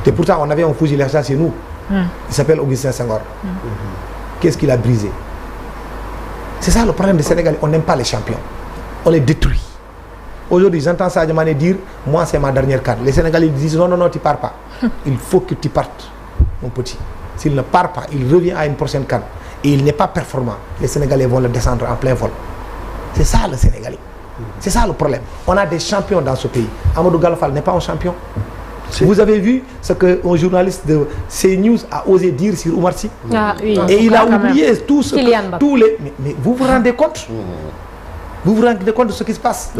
te pourtant on avait un Fouzi Lekhja chez nous. il s'appelle Augustin Senghor. qu'est-ce qu'il a brisé? c'est ça le problème des Sénégalais, on n'aime pas les champions, on les détruit. Aujourd'hui j'entends Sadio Mané dire moi c'est ma dernière CAN. Les Sénégalais disent non tu pars pas. il faut que tu partes mon petit. S'il ne part pas il revient à une prochaine CAN et il n'est pas performant, les Sénégalais vont le descendre en plein vol. C'est ça le Sénégalais, c'est ça le problème. On a des champions dans ce pays. Amadou Gallo Fall n'est pas un champion. Vous avez vu ce que un journaliste de CNews a osé dire sur Oumar Sy. Oui. Et il a oublié tout ce que tous les mais vous vous rendez compte? Vous vous rendez compte de ce qui se passe?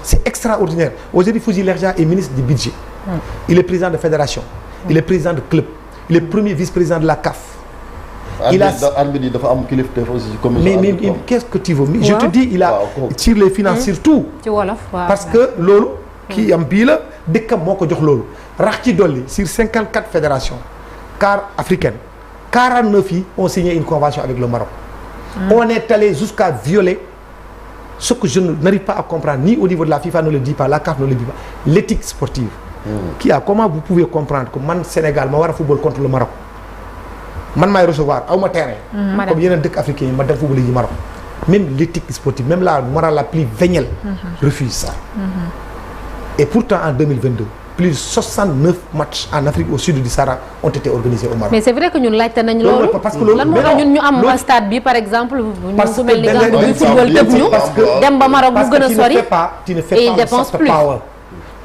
C'est extraordinaire. Aujourd'hui Fouzi Lekhja est ministre du budget. Il est président de fédération. Il est président de club. Il est premier vice-président de la CAF. Il a mais qu'est-ce que tu veux? Je te dis il a sur les finances surtout. Parce que loolu kii am bii la dëkkam moo ko jox loolu. rax ci dolli sur 54 fédérations car africaines 49 yi ont signé une convention avec le Maroc. On est allé jusqu'à violer ce que je n'arrive pas à comprendre, ni au niveau de la FIFA ne le dit pas, la CAF ne le dit pas, l'éthique sportive. Comment vous pouvez comprendre que man Sénégal ma war a football contre le Maroc man maay recevoir aw ma terrain comme yeneen dëkk africains yi ma dem football yi Maroc. Même l'éthique sportive, même la morale la plus vénielle refuse ça. Et pourtant en 2022 plus de 69 matchs en Afrique au sud du Sahara ont été organisés au Maroc. Mais c'est vrai que ñun laajte nañ loolu. parce que loolu lan moo tax ñun ñu am stade bi par exemple. ñu ku mel ni Gambie bi football tëb ñu. dem ba Maroc bu gën a sori. tu ne fais pas le soft power.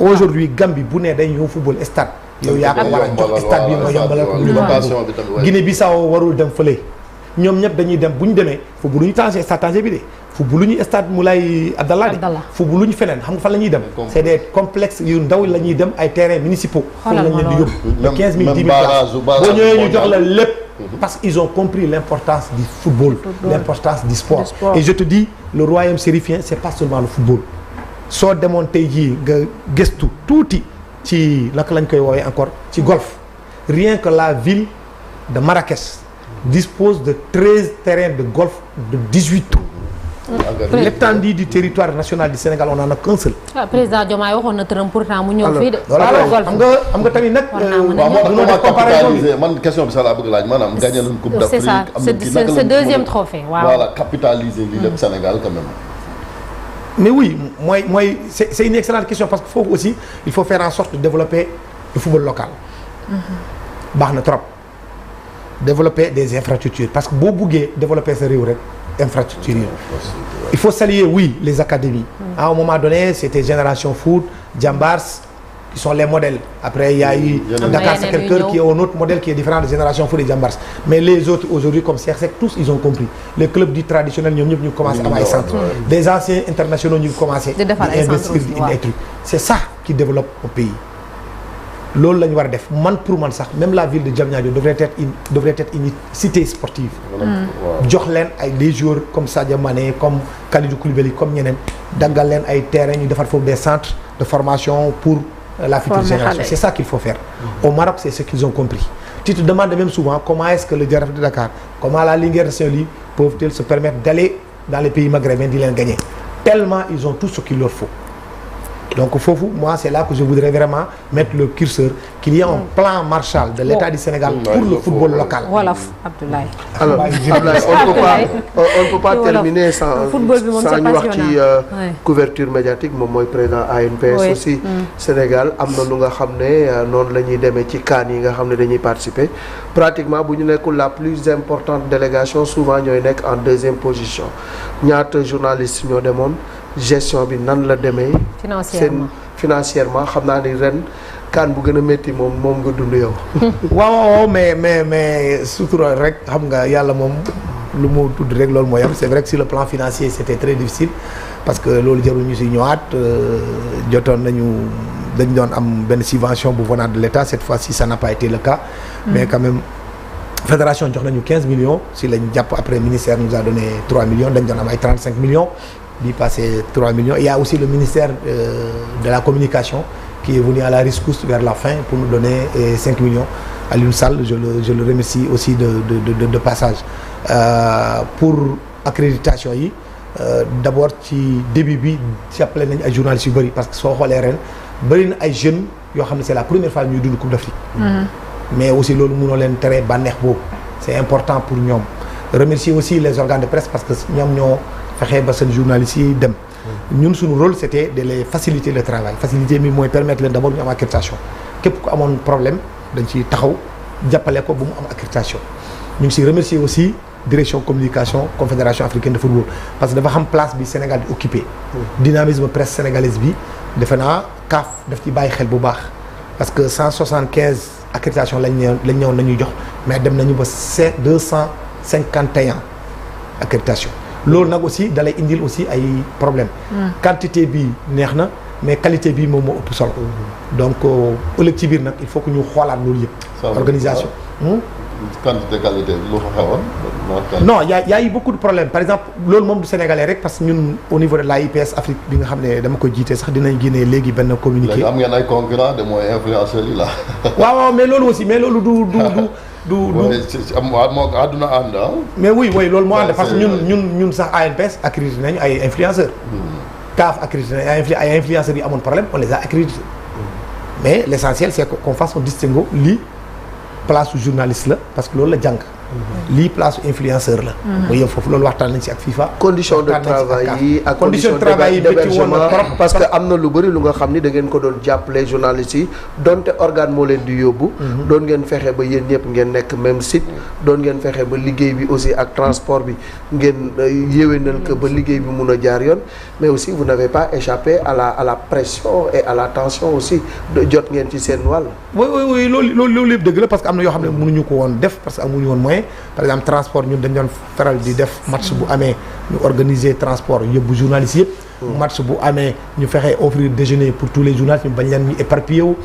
Aujourd'hui Gambie bu ne day ñëw football stade. yow yaa ko war a jox stade bi nga yombalal ko. Guinée Bissau warul dem fële. ñoom ñëpp dañuy dem bu ñu demee foofu lu ñu changé stade Tanger bi de. fu lu ñu stade Moulay Abdallah de fu lu ñu feneen xam nga fan la ñuy dem c'est des complexes yu ndaw la ñuy dem ay terrains municipaux foofu lañ leen di yóbbu de 15 000 10 000 places boo ñëwee ñu jox la lépp parce qu'ils ont compris l'importance du football l'importance du sport et je te dis le royaume chérifien c'est pas seulement le football soo demoon tey jii nga gëstu tuuti ci naka lañ koy woowee encore ci golf rien que la ville de Marrakech dispose de 13 terrains de golf de 18 trous. L'étendue du territoire national du Sénégal on en a qu'un seul. Président Diomaye waxoon na tërëm pourtant mu ñëw fii de. xam nga tamit nag. man question bi sax laa bëgg laaj maanaam gagné nañ coupe d'Afrique. c'est ça c'est deuxième trophée. waaw voilà capitaliser li lépp Sénégal quand même. mais oui mooy c'est une excellente question parce que foofu aussi il faut faire en sorte de développer le football local. baax na trop. développer des infrastructures parce que boo buggee développer sa réew rek infrastructures yi. Il faut saluer oui les académies. À un moment donné c'était Génération Foot, Jambars qui sont les modèles. Après il y a eu Dakar Sacré-Cœur qui est un autre modèle qui est différent de Génération Foot et Jambars. Mais les autres aujourd'hui comme CRC tous ils ont compris. Les clubs dits traditionnels ñoom ñëpp ñu commencé am ay centres. Des anciens internationaux ñu commencé di investir di indi ay trucs. C'est ça qui développe au pays. loolu la ñu war a def man pour man sax même la ville de Diamniadio devrait être une cité sportive. jox leen ay des joueurs comme Sadio Mané comme Kalidou Koulibaly comme ñeneen daggal leen ay terrain ñu defar foofu des centres de formation pour la future génération. C'est ça qu'il faut faire. Au Maroc c'est ce qu'ils ont compris. Tu te demandes même souvent comment est-ce que le Jaraaf de Dakar, comment la Linguère de Saint-Louis peuvent-ils se permettre d'aller dans les pays maghrébins di leen gagner tellement ils ont tout ce qu'il leur faut. Donc foofu moi c'est là que je voudrais vraiment mettre le curseur qu'il y ait un plan Marshall de l'État du Sénégal pour le football local. Wolof Abdoulaye. Alors Abdoulaye on ne peut pas terminer sans ñu wax ci couverture médiatique moom mooy président ANPS aussi Sénégal am na lu nga xam ne noonu la ñuy demee ci CAN yi nga xam ne dañuy participer pratiquement bu ñu nekkul la plus importante délégation souvent ñooy nekk en deuxième position ñaata journalistes ñoo demoon gestion bi nan la demee. financièrement xam naa ni ren kan bu gën a métti moom nga dund yow. waaw mais sutura rek xam nga yàlla moom lu mu tudd rek loolu mooy am c'est vrai que sur le plan financier c'était très difficile parce que loolu jarul ñu si ñëwaat jotoon dañ doon am benn subvention bu venant de l'État cette fois-ci ça n'a pas été le cas. Mais quand même fédération jox nañu 15 millions si lañ jàpp après ministère nous a donné 3 millions dañ doon am ay 35 millions. bi passé 3 millions. Il y a aussi le ministère de la communication qui est venu à la rescousse vers la fin pour nous donner 5 millions. Alioune Sall je le remercie aussi de passage. Pour accréditation yi d'abord ci début bi jàppale nañ ay journalistes yu bëri parce que soo xoolee ren bëri na ay jeunes yoo xam ne c'est la première fois ñuy dund Coupe d'Afrique. Mais aussi loolu mënoo leen tere bànneex boobu c'est important pour ñoom. Remercier aussi les organes de presse parce que ñoom ñoo fexe ba seen journalistes yi dem. ñun suñu rôle c'était de les faciliter le travail faciliter mi mooy permettre leen d'abord ñu am accréditation képp ku amoon problème dañ ci taxaw jàppale ko bu mu am accréditation. ñu ngi si remercier aussi direction communication confédération africaine de football parce que dafa xam place bi Sénégal di occupé. dynamisme presse sénégalaise bi defe naa CAF daf ci bàyyi xel bu baax parce que 175 accréditation lañ ñëwoon nañuy jox mais dem nañu ba 251 accréditation. loolu nag aussi dalay indil aussi ay problème quantité bi neex na mais qualité bi moom moo ëpp solo donc ëllëg ci biir nag il faut que ñu xoolaat loolu yëpp organisation quantité qualité lu fa xewoon non y a eu beaucoup de problèmes par exemple loolu moom du sénégalais rek parce que ñun au niveau de la IPS Afrique bi nga xam ne dama koy jiite sax dinañ génnee léegi benn communiqué am ngeen ay concurrents de mooy influenceurs yi la waaw mais loolu aussi mais loolu du moo àdduna ànd mais oui loolu moo ànd parce que ñun sax ANPS accrédité nañu ay influenceurs CAF accrédité nañu ay influenceurs yi amoon problème on les a accrédités mais l'essentiel c'est qu'on fasse un distinguo lii place su journaliste la parce que loolu la jàng lii place su influenceur la mooy yow foofu loolu waxtaan nañ ci ak FIFA condition de travail yi ak condition d'hébergement parce que am na lu bëri lu nga xam ni da ngeen ko doon jàppale journalistes yi donte organe moo leen di yóbbu doon ngeen fexe ba yéen ñëpp ngeen nekk même site doon ngeen fexe ba liggéey bi aussi ak transport bi ngeen yéwénal que ba liggéey bi mun a jaar yoon mais aussi vous n'avez pas échappé à la pression et à la tension aussi jot ngeen ci seen wàll oui loolu lépp dëgg la parce que am na yoo xam ne mënuñu ko woon def parce que amuñu woon moyen par exemple transport ñun dañ doon faral di def match bu amee ñu organiser transport yóbbu journalistes yëpp match bu amee ñu fexe offrir déjeuner pour tous les journalistes ñu bañ leen ñu éparpillé wu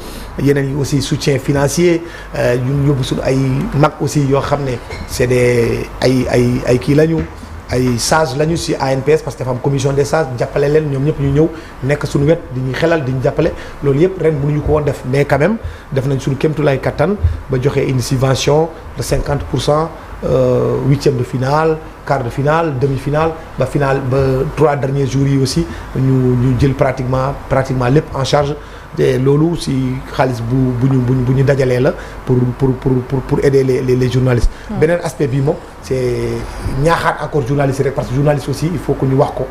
yeneen yi aussi soutien financier ñu yóbbu suñu ay mag aussi yoo xam ne c'est des ay kii lañu ay sages lañu ci ANPS parce que dafa am commission des sages jàppale leen ñoom ñëpp ñu ñëw nekk suñu wet di ñuy xelal di ñu jàppale loolu yëpp ren mënuñu ko woon def mais quand même def nañ suñu kéemtulaay kattan ba joxe une subvention de 50% huitième de finale quart de finale demi-finale ba finale ba 3 derniers jours yi aussi ñu jël pratiquement lépp en charge te loolu ci xaalis bu ñu dajalee la pour aider les journalistes. beneen aspect bi moom c'est ñaaxaat encore journalistes rek parce que journaliste aussi il faut que ñu wax ko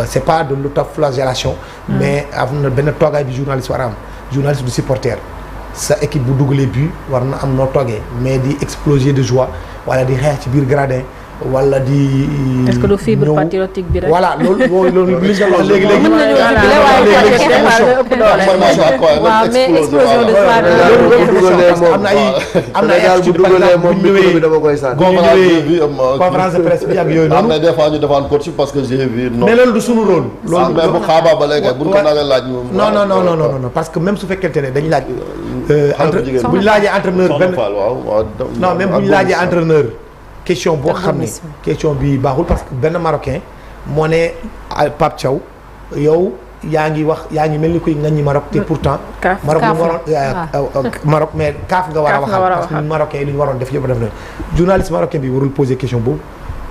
c'est pas de l'autoflagellation mais am na benn toogaay bi journaliste war a am journaliste du supporter sa équipe bu dugalee but war na am noo toogee mais di exploser de joie wala di xeex ci biir gradin wala di. est-ce que du fibre patriotique bi rek. voilà loolu li nga wax léegi mën nañoo waaw mais explosion de soir am na ay attitude par exemple bu ñu ñëwee conférence de presse bi ak yooyu noonu. am na des fois ñu defoon coach parce que j'ai vu. mais loolu du sunu rôle. loolu mais bu xaabaa ba léegi buñ ko naree laaj. non parce que même su fekkente ne dañu laaj. bu ñu laajee entraîneur benn non même bu ñu laajee entraîneur. question boo xam ne question bi baaxul parce que benn marocain moo ne Pape Thiaw yow yaa ngi mel ni koy ngaññi Maroc te pourtant Maroc lu waroon Maroc mais kaaf nga war a waxal parce que ñun marocain yi lu ñu waroon def yëpp def na journaliste marocain bi warul poser question boobu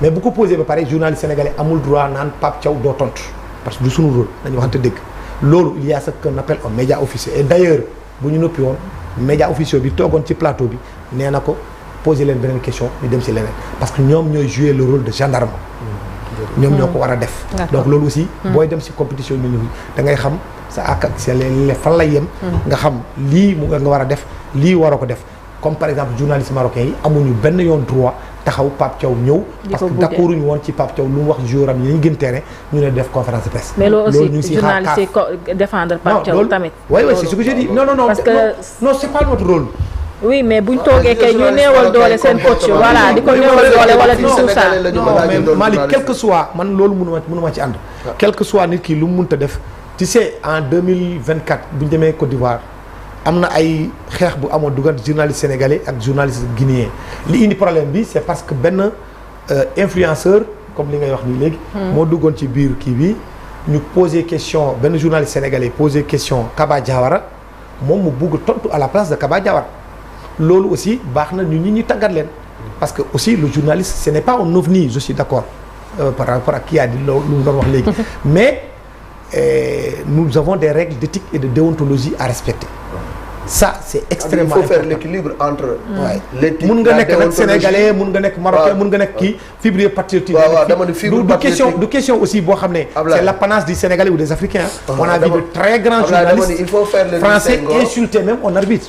mais bu ko posé ba pare journaliste sénégalais amul droit naan Pape Thiaw doo tontu parce que du sunu rôle dañu waxante dëgg loolu il y a ce qu'on appelle un média officieux et d'ailleurs bu ñu noppi woon média officieux bi toogoon ci plateau bi nee na ko poser leen beneen question ñu dem ci leneen parce que ñoom ñooy jouer le rôle de gendarme ñoom ñoo ko war a def donc loolu aussi booy dem ci compétition bi da ngay xam sa ak sa leen fan lay yem nga xam lii mu nga war a def lii waroo ko def comme par exemple journaliste marocain yi amuñu benn yoon droit taxaw Pape Thiaw ñëw parce que d'accorduñu woon ci Pape Thiaw lu mu wax joueur am yi ñu gën terrain ñu ne def conférence de presse mais loolu aussi journaliste yi défendre Pape Thiaw tamit oui c'est ce que j'ai dit non parce que non c'est pas notre rôle. oui mais buñ toogee kay ñu néewal doole seen coach voilà di ko néewal doole wala di tout ça non mais Malick quel que soit man loolu mënuma ci ànd quel que soit nit ki lu mu mënta def tu sais en 2024 bu ñu demee Côte d'Ivoire am na ay xeex bu amoon dugal journaliste sénégalais ak journaliste guinéen li indi problème bi c'est parce que benn influenceur comme li ngay wax nii léegi moo duggoon ci biir kii bi ñu poser question benn journaliste sénégalais poser question Kaba Diawara moom mu bugg tontu à la place de Kaba Diawara loolu aussi baax na ñu tàggat leen parce que aussi le journaliste ce n'est pas un ovni je suis d'accord par rapport ak kii a di loolu lu mu doon wax léegi mais nous avons des règles d'éthique et de déontologie à respecter ça c'est extrêmement important. Il faut faire l'équilibre entre l'éthique mun nga nekk nag sénégalais mun nga nekk marocain mun nga nekk kii fibre patriotique du question aussi boo xam ne c'est l'apanage du sénégalais ou des africains on a vu de très grands journalistes français insulter même un arbitre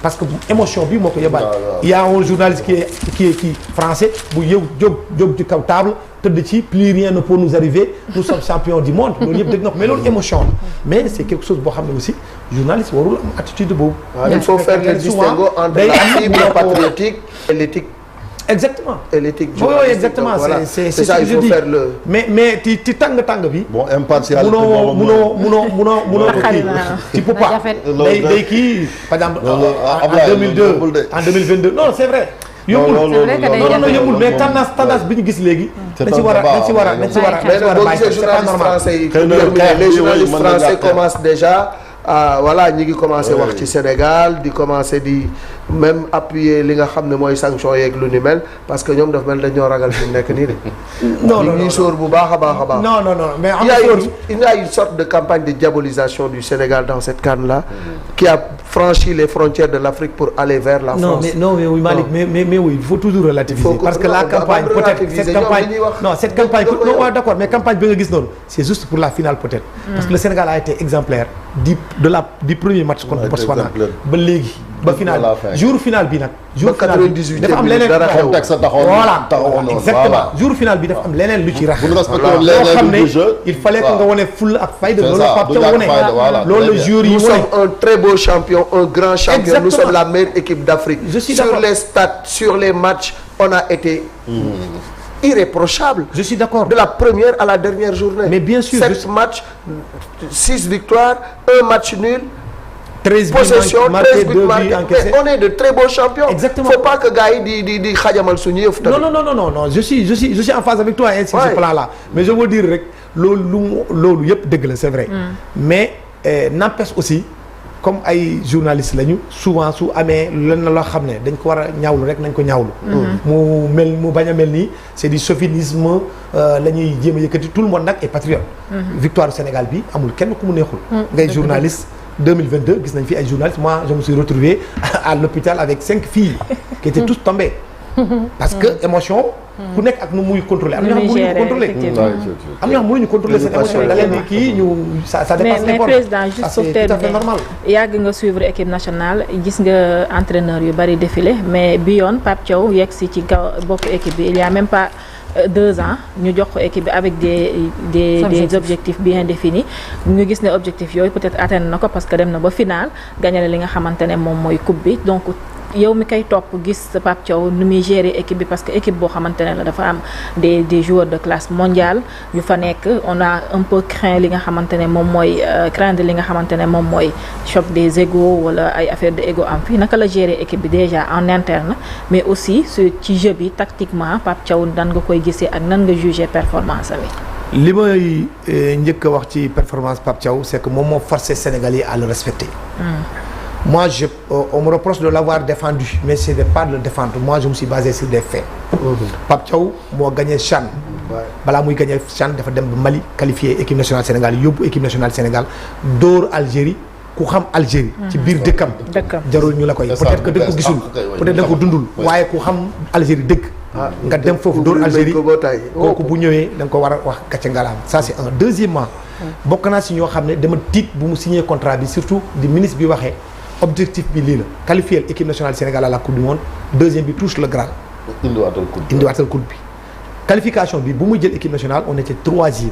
parce que émotion bi moo ko yóbbaale il y a un journaliste qui est français bu jóg ci kaw table tëdd ci plus rien ne peut nous arriver nous sommes champions du monde loolu yëpp dégg na ko mais loolu émotion la mais c'est quelque chose boo xam ne aussi journaliste warul am attitude boobu. il faut faire le distinguo entre la fibre patriotique et l'éthique. exactement et l'éthique oui exactement c'est ce que je dis mais ti tàng bi. bon impartialité munoo ko kii ci Poupa day kii par exemple en 2022 non c'est vrai. yombul non yombul mais tendance bi ñu gis léegi. dañ ci war a bàyyi c'est pas normal. les journalistes français commencent déjà voilà ñi ngi commencé wax ci Sénégal di commencé di même appuyer li nga xam ne mooy sanction yeeg lu ni mel parce que ñoom daf mel dañoo ragal fi mu nekk nii de. non ñuy sóor bu baax a baax a baax. non mais il y a une sorte de campagne de diabolisation du Sénégal dans cette CAN-là qui a franchi les frontières de l'Afrique pour aller vers la France. Non mais oui Malick mais oui il faut toujours relativiser parce que la campagne peut-être cette campagne non waaw d'accord mais campagne bi nga gis noonu c'est juste pour la finale peut-être parce que le Sénégal a été exemplaire du premier match contre Botswana ba léegi ba final jour final bi nag jour final bi dafa am leneen voilà exactement jour final bi dafa am leneen lu ci rax loo xam ne il fallait que nga wone fulla ak fayda loolu la Pape Thiaw wone loolu la joueur yi nous sommes un très beau champion un grand champion nous sommes la meilleure équipe d'Afrique sur les stats sur les matchs on a été irréprochable. Je suis d'accord. De la première à la dernière journée. Mais bien sûr. 7 matchs, 6 victoires, 1 match nul. 13 possessions, 13 buts marqués. Mais on est de très beaux champions. Exactement. Faut pas que gars yi di xajamal suñu yëf tamit. Non. Je suis en phase avec toi hein, sur ce plan-là. Mais je veux dire rek loolu yëpp dëgg la c'est vrai. Mais n'empêche aussi comme ay journalistes lañu souvent su amee lenn loo xam ne dañ ko war a ñaawlu rek nañ ko ñaawlu. mu bañ a mel nii c'est du chauvinisme la ñuy jéem a yëkkati tout le monde nag est patriote. Victoire du Sénégal bi amul kenn ku mu neexul. ngay journaliste 2022 gis nañ fi ay journalistes moi je me suis retrouvé à l'hôpital avec 5 filles qui étaient toutes tombées. parce que émotion. ku nekk ak nu muy contrôler am na ñoo xam mënuñu contrôler. am na ñoo xam mënuñu contrôler seen émotion da leen di kii ñu ça dépasse les bornes. mais président juste pour terminer yàgg nga suivre équipe nationale gis nga entraîneur yu bari défilé mais bi yoon Pape Thiaw yegg si ci kaw bopp équipe bi il y a même pas 2 ans ñu jox ko équipe bi avec des objectifs bien définis ñu gis ne objectifs yooyu peut-être atteindre na ko parce que dem na ba final gagné li nga xamante ne moom mooy coupe bi donc yow mi koy topp gis Pape Thiaw nu muy gérer équipe bi parce que équipe boo xamante ne la dafa am des joueurs de classe mondiale yu fa nekk on a un peu craint li nga xamante ne moom mooy craindre li nga xamante ne moom mooy choc des égos wala ay affaire de égo am fii naka la gérer équipe bi déjà en interne mais aussi ci jeu bi tactiquement Pape Thiaw nan nga koy gisee ak nan nga juger performance bi. li may njëkk a wax ci performance Pape Thiaw c'est que moom moo forcé Sénégalais à le respecter. Moi, on me reproche de l'avoir défendu, mais ce n'est pas de le défendre. Moi, je me suis basé sur des faits. Pape Thiaw moo gagné CHAN. balaa muy gagné CHAN dafa dem ba Mali qualifié équipe nationale Sénégal yóbbu équipe nationale Sénégal dóor Algérie ku xam Algérie. ci biir dëkkam. jarul ñu la koy peut-être que da nga ko gisul peut-être da nga ko dundul. waaye ku xam Algérie dëgg. nga dem foofu dóor Algérie kooku bu ñëwee da nga ko war a wax gàcce ngalaam ça c'est un. Deuxièmement bokk naa si ñoo xam ne dama tiit bu mu signé contrat bi surtout di ministre bi waxee. objectif bi lii la qualifier l'équipe nationale Sénégal à la coupe du monde deuxième bi touche le Graal. indiwaatal coupe bi. qualification bi bu muy jël équipe nationale on était 3e.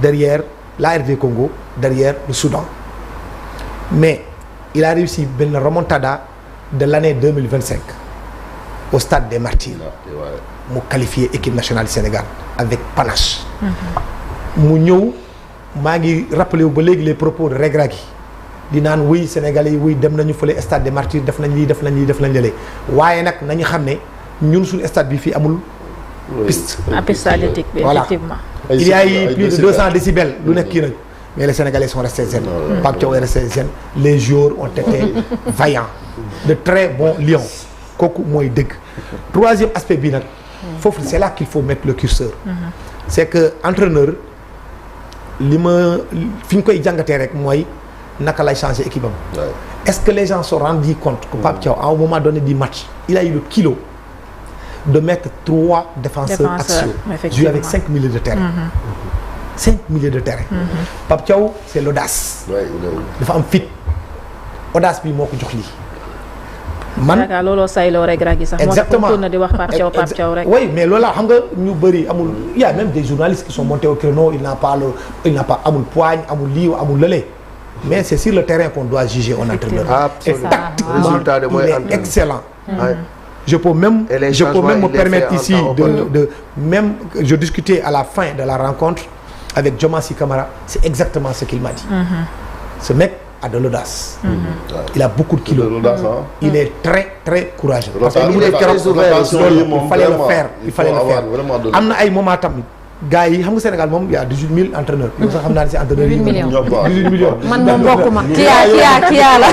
derrière l'ARD Congo derrière le Soudan. mais il a réussi benn remontada de l'année 2025 au stade des Martyrs. mu qualifier équipe nationale Sénégal avec panache. mu ñëw maa ngi rappelé wu ba léegi les propos de Regragui. di naan wuy Sénégalais yi wuy dem nañu fële stade des Martyrs def nañ lii def nañ lii def nañ lële waaye nag nañu xam ne ñun suñu stade bi fii amul piste. piste athlétique bi effectivement. il y a eu plus de 200 décibels lu nekk kii nag mais les Sénégalais sont restés zen. Pape Thiaw est resté zen les joueurs ont été vaillants de très bons lions kooku mooy dëgg. troisième aspect bi nag foofu c'est là qu'il faut mettre le curseur. c'est que entraîneur li ma fi ñu koy jàngatee rek mooy. naka lay changer équipe am. Est-ce que les gens se sont rendus compte que Pape Thiaw à un moment donné du match il a eu le kilo de mettre 3 défenseurs axiaux jouer avec 5 milieux de terrain. 5 milieux de terrain. Pape Thiaw c'est l'audace. dafa am fit audace bi moo ko jox lii. man yaakaar looloo sayloo rek rek sax. exactement moo tax na di wax Pape Thiaw rek. oui mais loolu xam nga ñu bëri amul il y a même des journalistes qui sont montés au créneau il n'a pas amul poigne amul lii amul lële. mais c'est sur le terrain qu'on doit juger un entraîneur. Et tactiquement il est excellent. Je peux même me permettre ici de même je discutais à la fin de la rencontre avec Diomansy Kamara c'est exactement ce qu'il m'a dit. Ce mec a de l'audace. Il a beaucoup de kilos. Il est très très courageux. Parce que il fallait le faire. am na ay moments tamit. gars yi xam nga Sénégal moom y a 18 000 entraîneurs. yow sax xam naa ne si entraîneurs yi. 18 millions. man moom bokkuma. Kia la.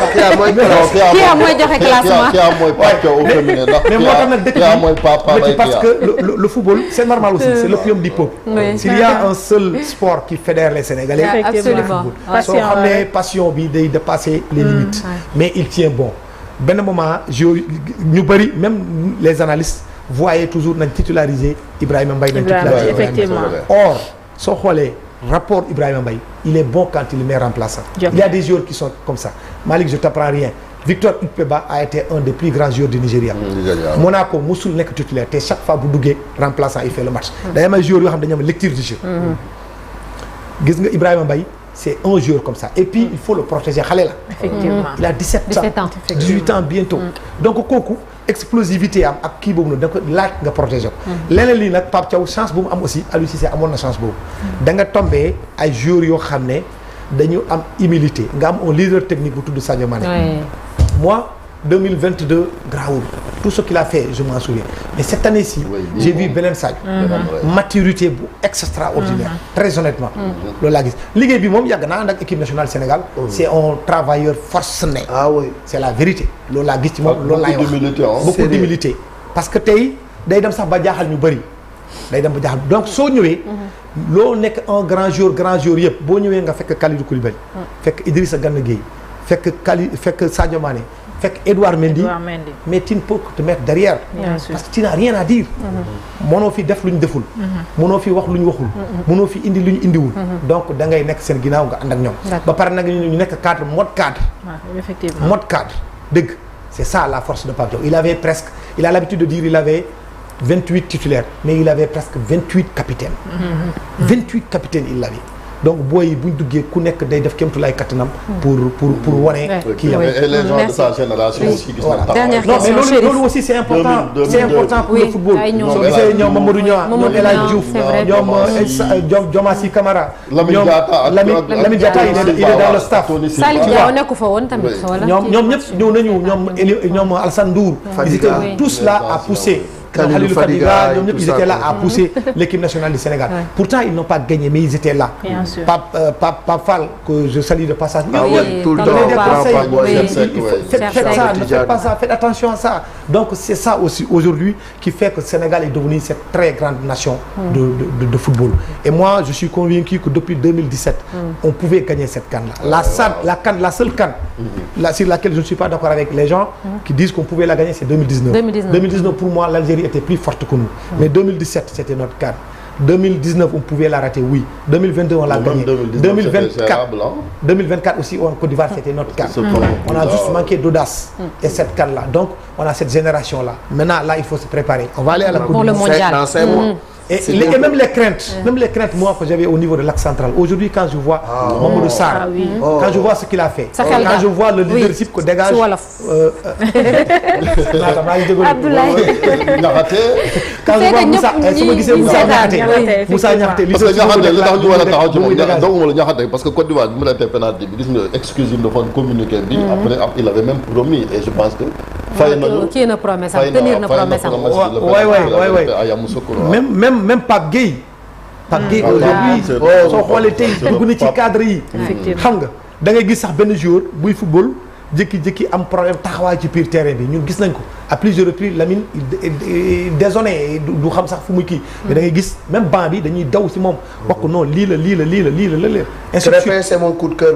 Kia mooy joxe classement. Kia mooy Pape Thiaw au féminin ndax mais moo tax nag dëkk Kia mooy Papa bi parce que le football c'est normal aussi c'est l'opium du peuple. S'il y a un seul sport qui fédère les Sénégalais. absolument soo xam ne passion bi day dépasser les limites. mais il tient bon. benn moment ñu bëri même les analystes. voyez toujours nañ titulariser Ibrahima Mbaye nañ titulariser effectivement. Or soo xoolee rapport Ibrahima Mbaye il est bon quand il met remplaçant. Il y a des joueurs qui sont comme ça. Malick je t'apprends rien. Victor Ikpeba a été un des plus grands joueurs du Nigeria. Monaco musul nekk titulaire te chaque fois bu duggee remplaçant il fait le match. day am ay joueurs yoo xam dañu am lecture du jeu. gis nga Ibrahima Mbaye c'est un joueur comme ça et puis il faut le protéger xale la. effectivement il a 17 ans 18 ans bientôt. donc kooku. explosivité am ak kii boobu nag da ko laaj nga protéger ko. leneen lii nag Pape Thiaw chance bu mu am aussi Aliou Cissé amoon na chance boobu. da nga tombé ay joueurs yoo xam ne dañu am humilité nga am un leader technique bu tudd Sadio Mané. moi 2022 grawul tout ce qu'il a fait je m'en souviens mais cette année-ci j'ai vu beneen Sadio. maturité bu extraordinaire. très honnêtement. loolu laa gis liggéey bi moom yàgg naa ànd ak équipe nationale Sénégal. c'est un travailleur forcené. ah oui c'est la vérité. loolu laa gis ci moom loolu laay wax beaucoup d'humilité parce que tey day dem sax ba jaaxal ñu bëri day dem ba jaaxal donc soo ñëwee. loo nekk un grand jour yëpp boo ñëwee nga fekk Kalidou Koulibaly. fekk Idrissa Gana Gueye fekk Sadio Mané fekk Edouard Mendy mais tu ne peux que te mettre derrière. parce que tu n'as rien à dire. mënoo fi def lu ñu deful. mënoo fi wax lu ñu waxul. mënoo fi indi lu ñu indiwul. donc da ngay nekk seen ginnaaw nga ànd ak ñoom. ba pare nag ñu nekk cadre mode cadre. effectivement mode cadre dëgg. c'est ça la force de Pape Diop il a l'habitude de dire il avait 28 titulaires mais il avait presque 28 capitaines. 28 capitaines il l'avait. donc booy bu ñu duggee ku nekk day def kéemtulaay kattanam. pour wane. kii yam et les gens de sa génération aussi gis nañ dernière non mais question loolu aussi c'est important. c'est important pour le football. soo gisee ñoom Mamadou Niang ñoom El Hadj Diouf ñoom Diomaye Camara. Lamine Diatta il est dans le staff. Salif Diao nekku fa woon tamit. ñoom ñëpp ñëw nañu ñoom Alassane Ndour. ils étaient tous là à pousser. Khalilou Fadiga ñoom ñëpp ils étaient là à pousser l'équipe nationale du Sénégal. Pourtant ils n'ont pas gagné mais ils étaient là. Bien sûr. Pape Fall que je salue de passage. tout le temps faites ça, ne faites pas ça, faites attention à ça. Donc c'est ça aussi aujourd'hui qui fait que le Sénégal est devenu cette très grande nation de football. Et moi je suis convaincu que depuis 2017 on pouvait gagner cette CAN là. La seule CAN sur laquelle je ne suis pas d'accord avec les gens qui disent qu'on pouvait la gagner c'est 2019. 2019 pour moi l'Algérie était plus forte que nous. Mais 2017 c'était notre CAN. 2019 on pouvait la rater, oui. 2022 on l'a gagné. 2024 aussi en Côte d'Ivoire c'était notre CAN. On a juste manqué d'audace. Et cette CAN là. Donc on a cette génération là. Maintenant là il faut se préparer. On va aller à la Coupe du Monde dans 5 mois. Et même les craintes moi que j'avais au niveau de l'axe central. Aujourd'hui quand je vois Mamadou Sarr, quand je vois ce qu'il a fait, quand je vois le leadership que dégage Abdoulaye quand je vois Moussa Niakhaté parce que Niakhaté li tax ñu war a taxaw ci moom doguma la Niakhaté parce que Côte d'Ivoire bi mu defee penalty bi gis nga excuse yi dafa communiqué bi après il avait même promis et je pense que fay nañu kii na promesse am tenir na promesse am même Pape Gueye aujourd'hui soo xoolee tey dugg na ci cadre yi xam nga da ngay gis sax benn joueur buy football jékki-jékki am problème taxawaay ci biir terrain bi ñun gis nañ ko à plusieurs reprises Lamine désolé du xam sax fu muy kii mais da ngay gis même banc bi dañuy daw si moom wax ko non lii la Crépin c'est mon coup de cœur.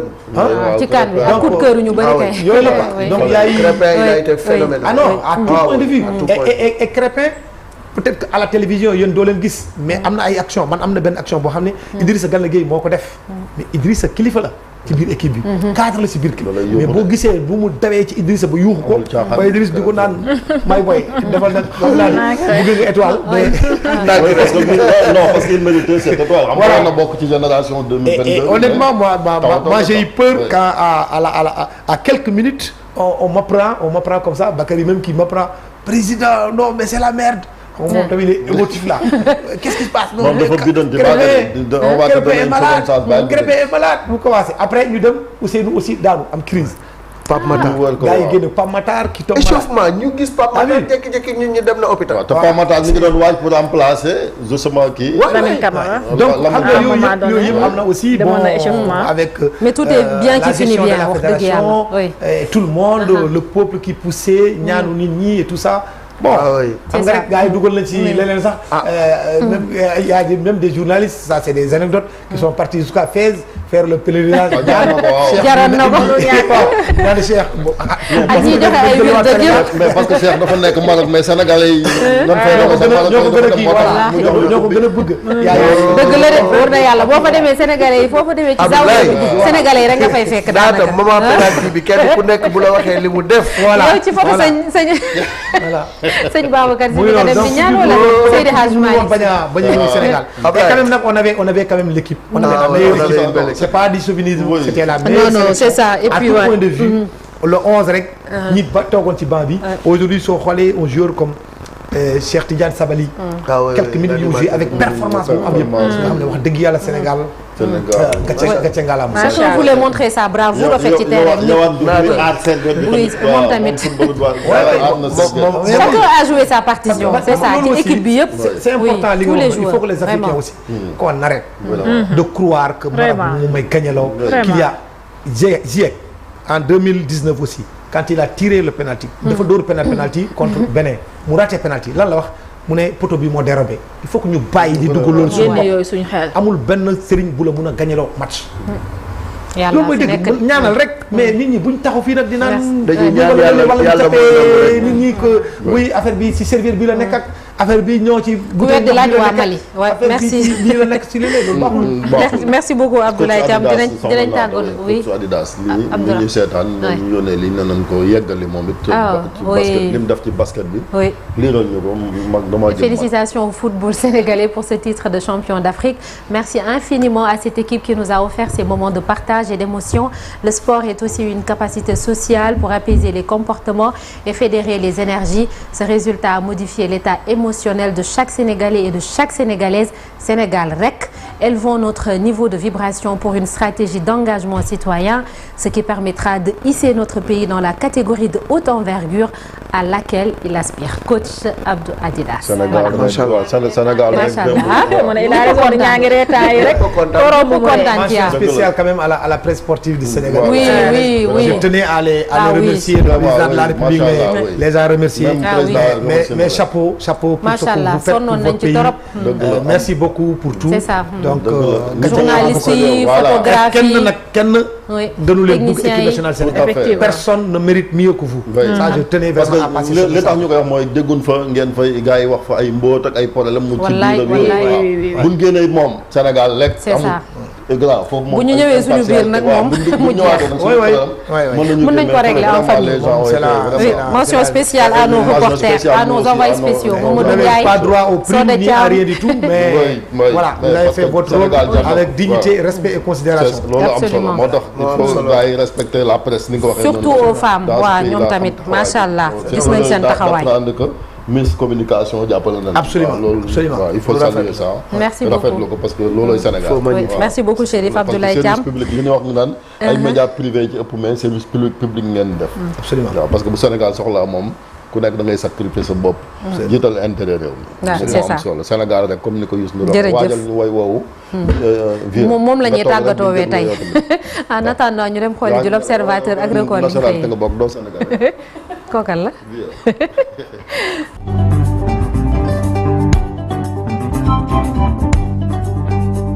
ci kan bi ak coup de cœur ñu bëri kay yooyu la quoi donc Crépin il a été phénoménal. ah non à tout point de vue et Crépin peut-être que à la télévision yéen doo leen gis mais am na ay action man am na benn action boo xam ne Idrissa Gana Gueye moo ko def mais Idrissa kilifa la ci biir équipe bi cadre la ci biir mais boo gisee bu mu dawee ci Idrissa ba yuuxu ko ba Idrissa di ko naan may boy defal nag xam naa ne bëgg nga étoile non parce qu'il méritait cette étoile xam na bokk ci génération 2022 et honnêtement moi j'ai eu peur quand à quelques minutes on m'apprend comme ça Bakary même qui m'apprend président non mais c'est la merde moom tamit ne émotif là qu'est-ce qui se passe non Crépin est malade mu commencé après ñu dem Ousseynou aussi daanu am crise Pape Matar gars yi génn Pape Matar ki toog échauffement ñu gis Pape Matar jékki-jékki ñun ñu dem na hôpital te Pape Matar ñu ngi doon waaj pour remplacer justement kii Lamine Camara donc xam nga yooyu yëpp am na aussi bon avec mais tout est bien qui finit bien wax dëgg yàlla tout le monde le peuple qui poussait ñaanu nit ñi et tout ça bon xam nga rek gars yi dugal na ci leneen sax même il y a même des journalistes ça c'est des anecdotes qui sont partis jusqu'à Fès faire le pèlerinage jaral na ko ñaani Cheikh ak ñi joxe ay virgule yëpp mais parce que Cheikh dafa nekk Maroc mais Sénégalais yi ñoo ko gën a kii voilà ñoo ko gën a bëgg dëgg la de wóor na yàlla boo fa demee Sénégalais yi foo fa demee ci zawiya Sénégalais yi rek nga fay fekk daanaka moment penalty bi kenn ku nekk bu la waxee li mu def yow ci photo sëñ Babacar Si nga dem di ñaan wala Seydi Hadji Malick bañ a ñëw Sénégal et quand même nag on avait quand même l'équipe on avait la meilleure équipe c'est pas du chauvinisme c'était la meilleure non c'est ça et puis à tout point de vue le 11 rek ñi ba toogoon ci banc bi aujourd'hui soo xoolee un joueur comme Cheikh Tidiane Sabali quelques minutes yu joué avec performance bu am yëpp nga xam ne wax dëgg yàlla Sénégal gàcce ngalaam je voulais montrer ça bravo la fait ci terrain oui moom tamit chacun a joué sa partition c'est ça ci équipe bi yëpp c'est important li nga wax il faut que les Africains aussi qu'on arrête de croire que maanaam mu may gagneloo qu'il y a Ziyech en 2019 aussi quand il a tiré le penalty dafa dóor penalty contre Bénin mu raté penalty lan la wax mu ne poto bi moo dérobé il faut que ñu bàyyi di dugg loolu suñu xel amul benn sëriñ bu la mun a gagneloo match loolu mooy dëgg ñaanal rek mais nit ñi buñ taxaw fii nag di naan dañuy ñaan yàlla nit ñi que oui affaire bi ci servir bi la nekk ak affaire bi ñoo ci bu weddi laaj waa Mali merci bii la nekk ci léeg-léeg loolu baaxul merci beaucoup Abdoulaye Thiam dinañ tàggoon oui Adidas li ñu seetaan ñu yónnee li ne nañ ko yeggali moom it basket li mu def ci basket bi liiral ñu ko mag dama félicitations au football sénégalais pour ce titre de champion d'Afrique. Merci infiniment à cette équipe qui nous a offert ces moments de partage et d'émotion. Le sport est aussi une capacité sociale pour apaiser les comportements et fédérer les énergies. Ce résultat a modifié l'état émotionnel de chaque Sénégalais et de chaque Sénégalaise. Sénégal REC. Élevons notre niveau de vibration pour une stratégie d'engagement citoyen, ce qui permettra de hisser notre pays dans la catégorie de haute envergure à laquelle il aspire. Coach Abdou Adidas. Sénégal Sénégal mention spéciale quand même à la presse sportive du Sénégal. Oui. Je tenais à les remercier. Le président de la République les a remerciés. Mais chapeau pour ce que vous faites pour votre pays. Merci beaucoup pour tout. C'est ça. Donc journalistes yi photographie kenn gënu leen dugg équipe nationale Sénégal. Personne ne mérite mieux que vous. Ça je tenais vraiment à passer sur ça. li tax ñu koy wax mooy déggun fa ngeen fay gars yi wax fa ay mbóot ak ay problème mu ci biir buñ génnee moom Sénégal lekk amul bu ñu ñëwee suñu biir nag moom mu jeex mën nañ ko régler en famille. Mention spéciale à nos reporters, à nos envoyés spéciaux. Mamadou Ndiaye, pas droit au prix ni à rien du tout, mais voilà, vous avez fait votre rôle avec dignité, respect et considération. Absolument. moo tax il faut gars yi respecter la presse ni nga ko waxee. Surtout aux femmes waaw ñoom tamit macha allah gis nañ seen taxawaay. ministre communication jàppale nañu. absolument il faut saluer ça. merci beaucoup rafetlu ko parce que loolooy Sénégal. merci beaucoup Chérif Abdoulaye Thiam. service public li ñuy wax ñu naan. ay médias privés ci ëpp mais service public ngeen def. absolument waaw parce que bu Sénégal soxlaa moom ku nekk da ngay sacrifier sa bopp. jiital intérêt réew mi. c'est ça solo Sénégal rek comme ni ko Youssou Ndour jërëjëf waajal ñu woy woowu. moom la ñuy tàggatoowee tey en attendant ñu dem xooli ji l'Observateur ak Record. national te nga bokk doo Sénégal. kookal la.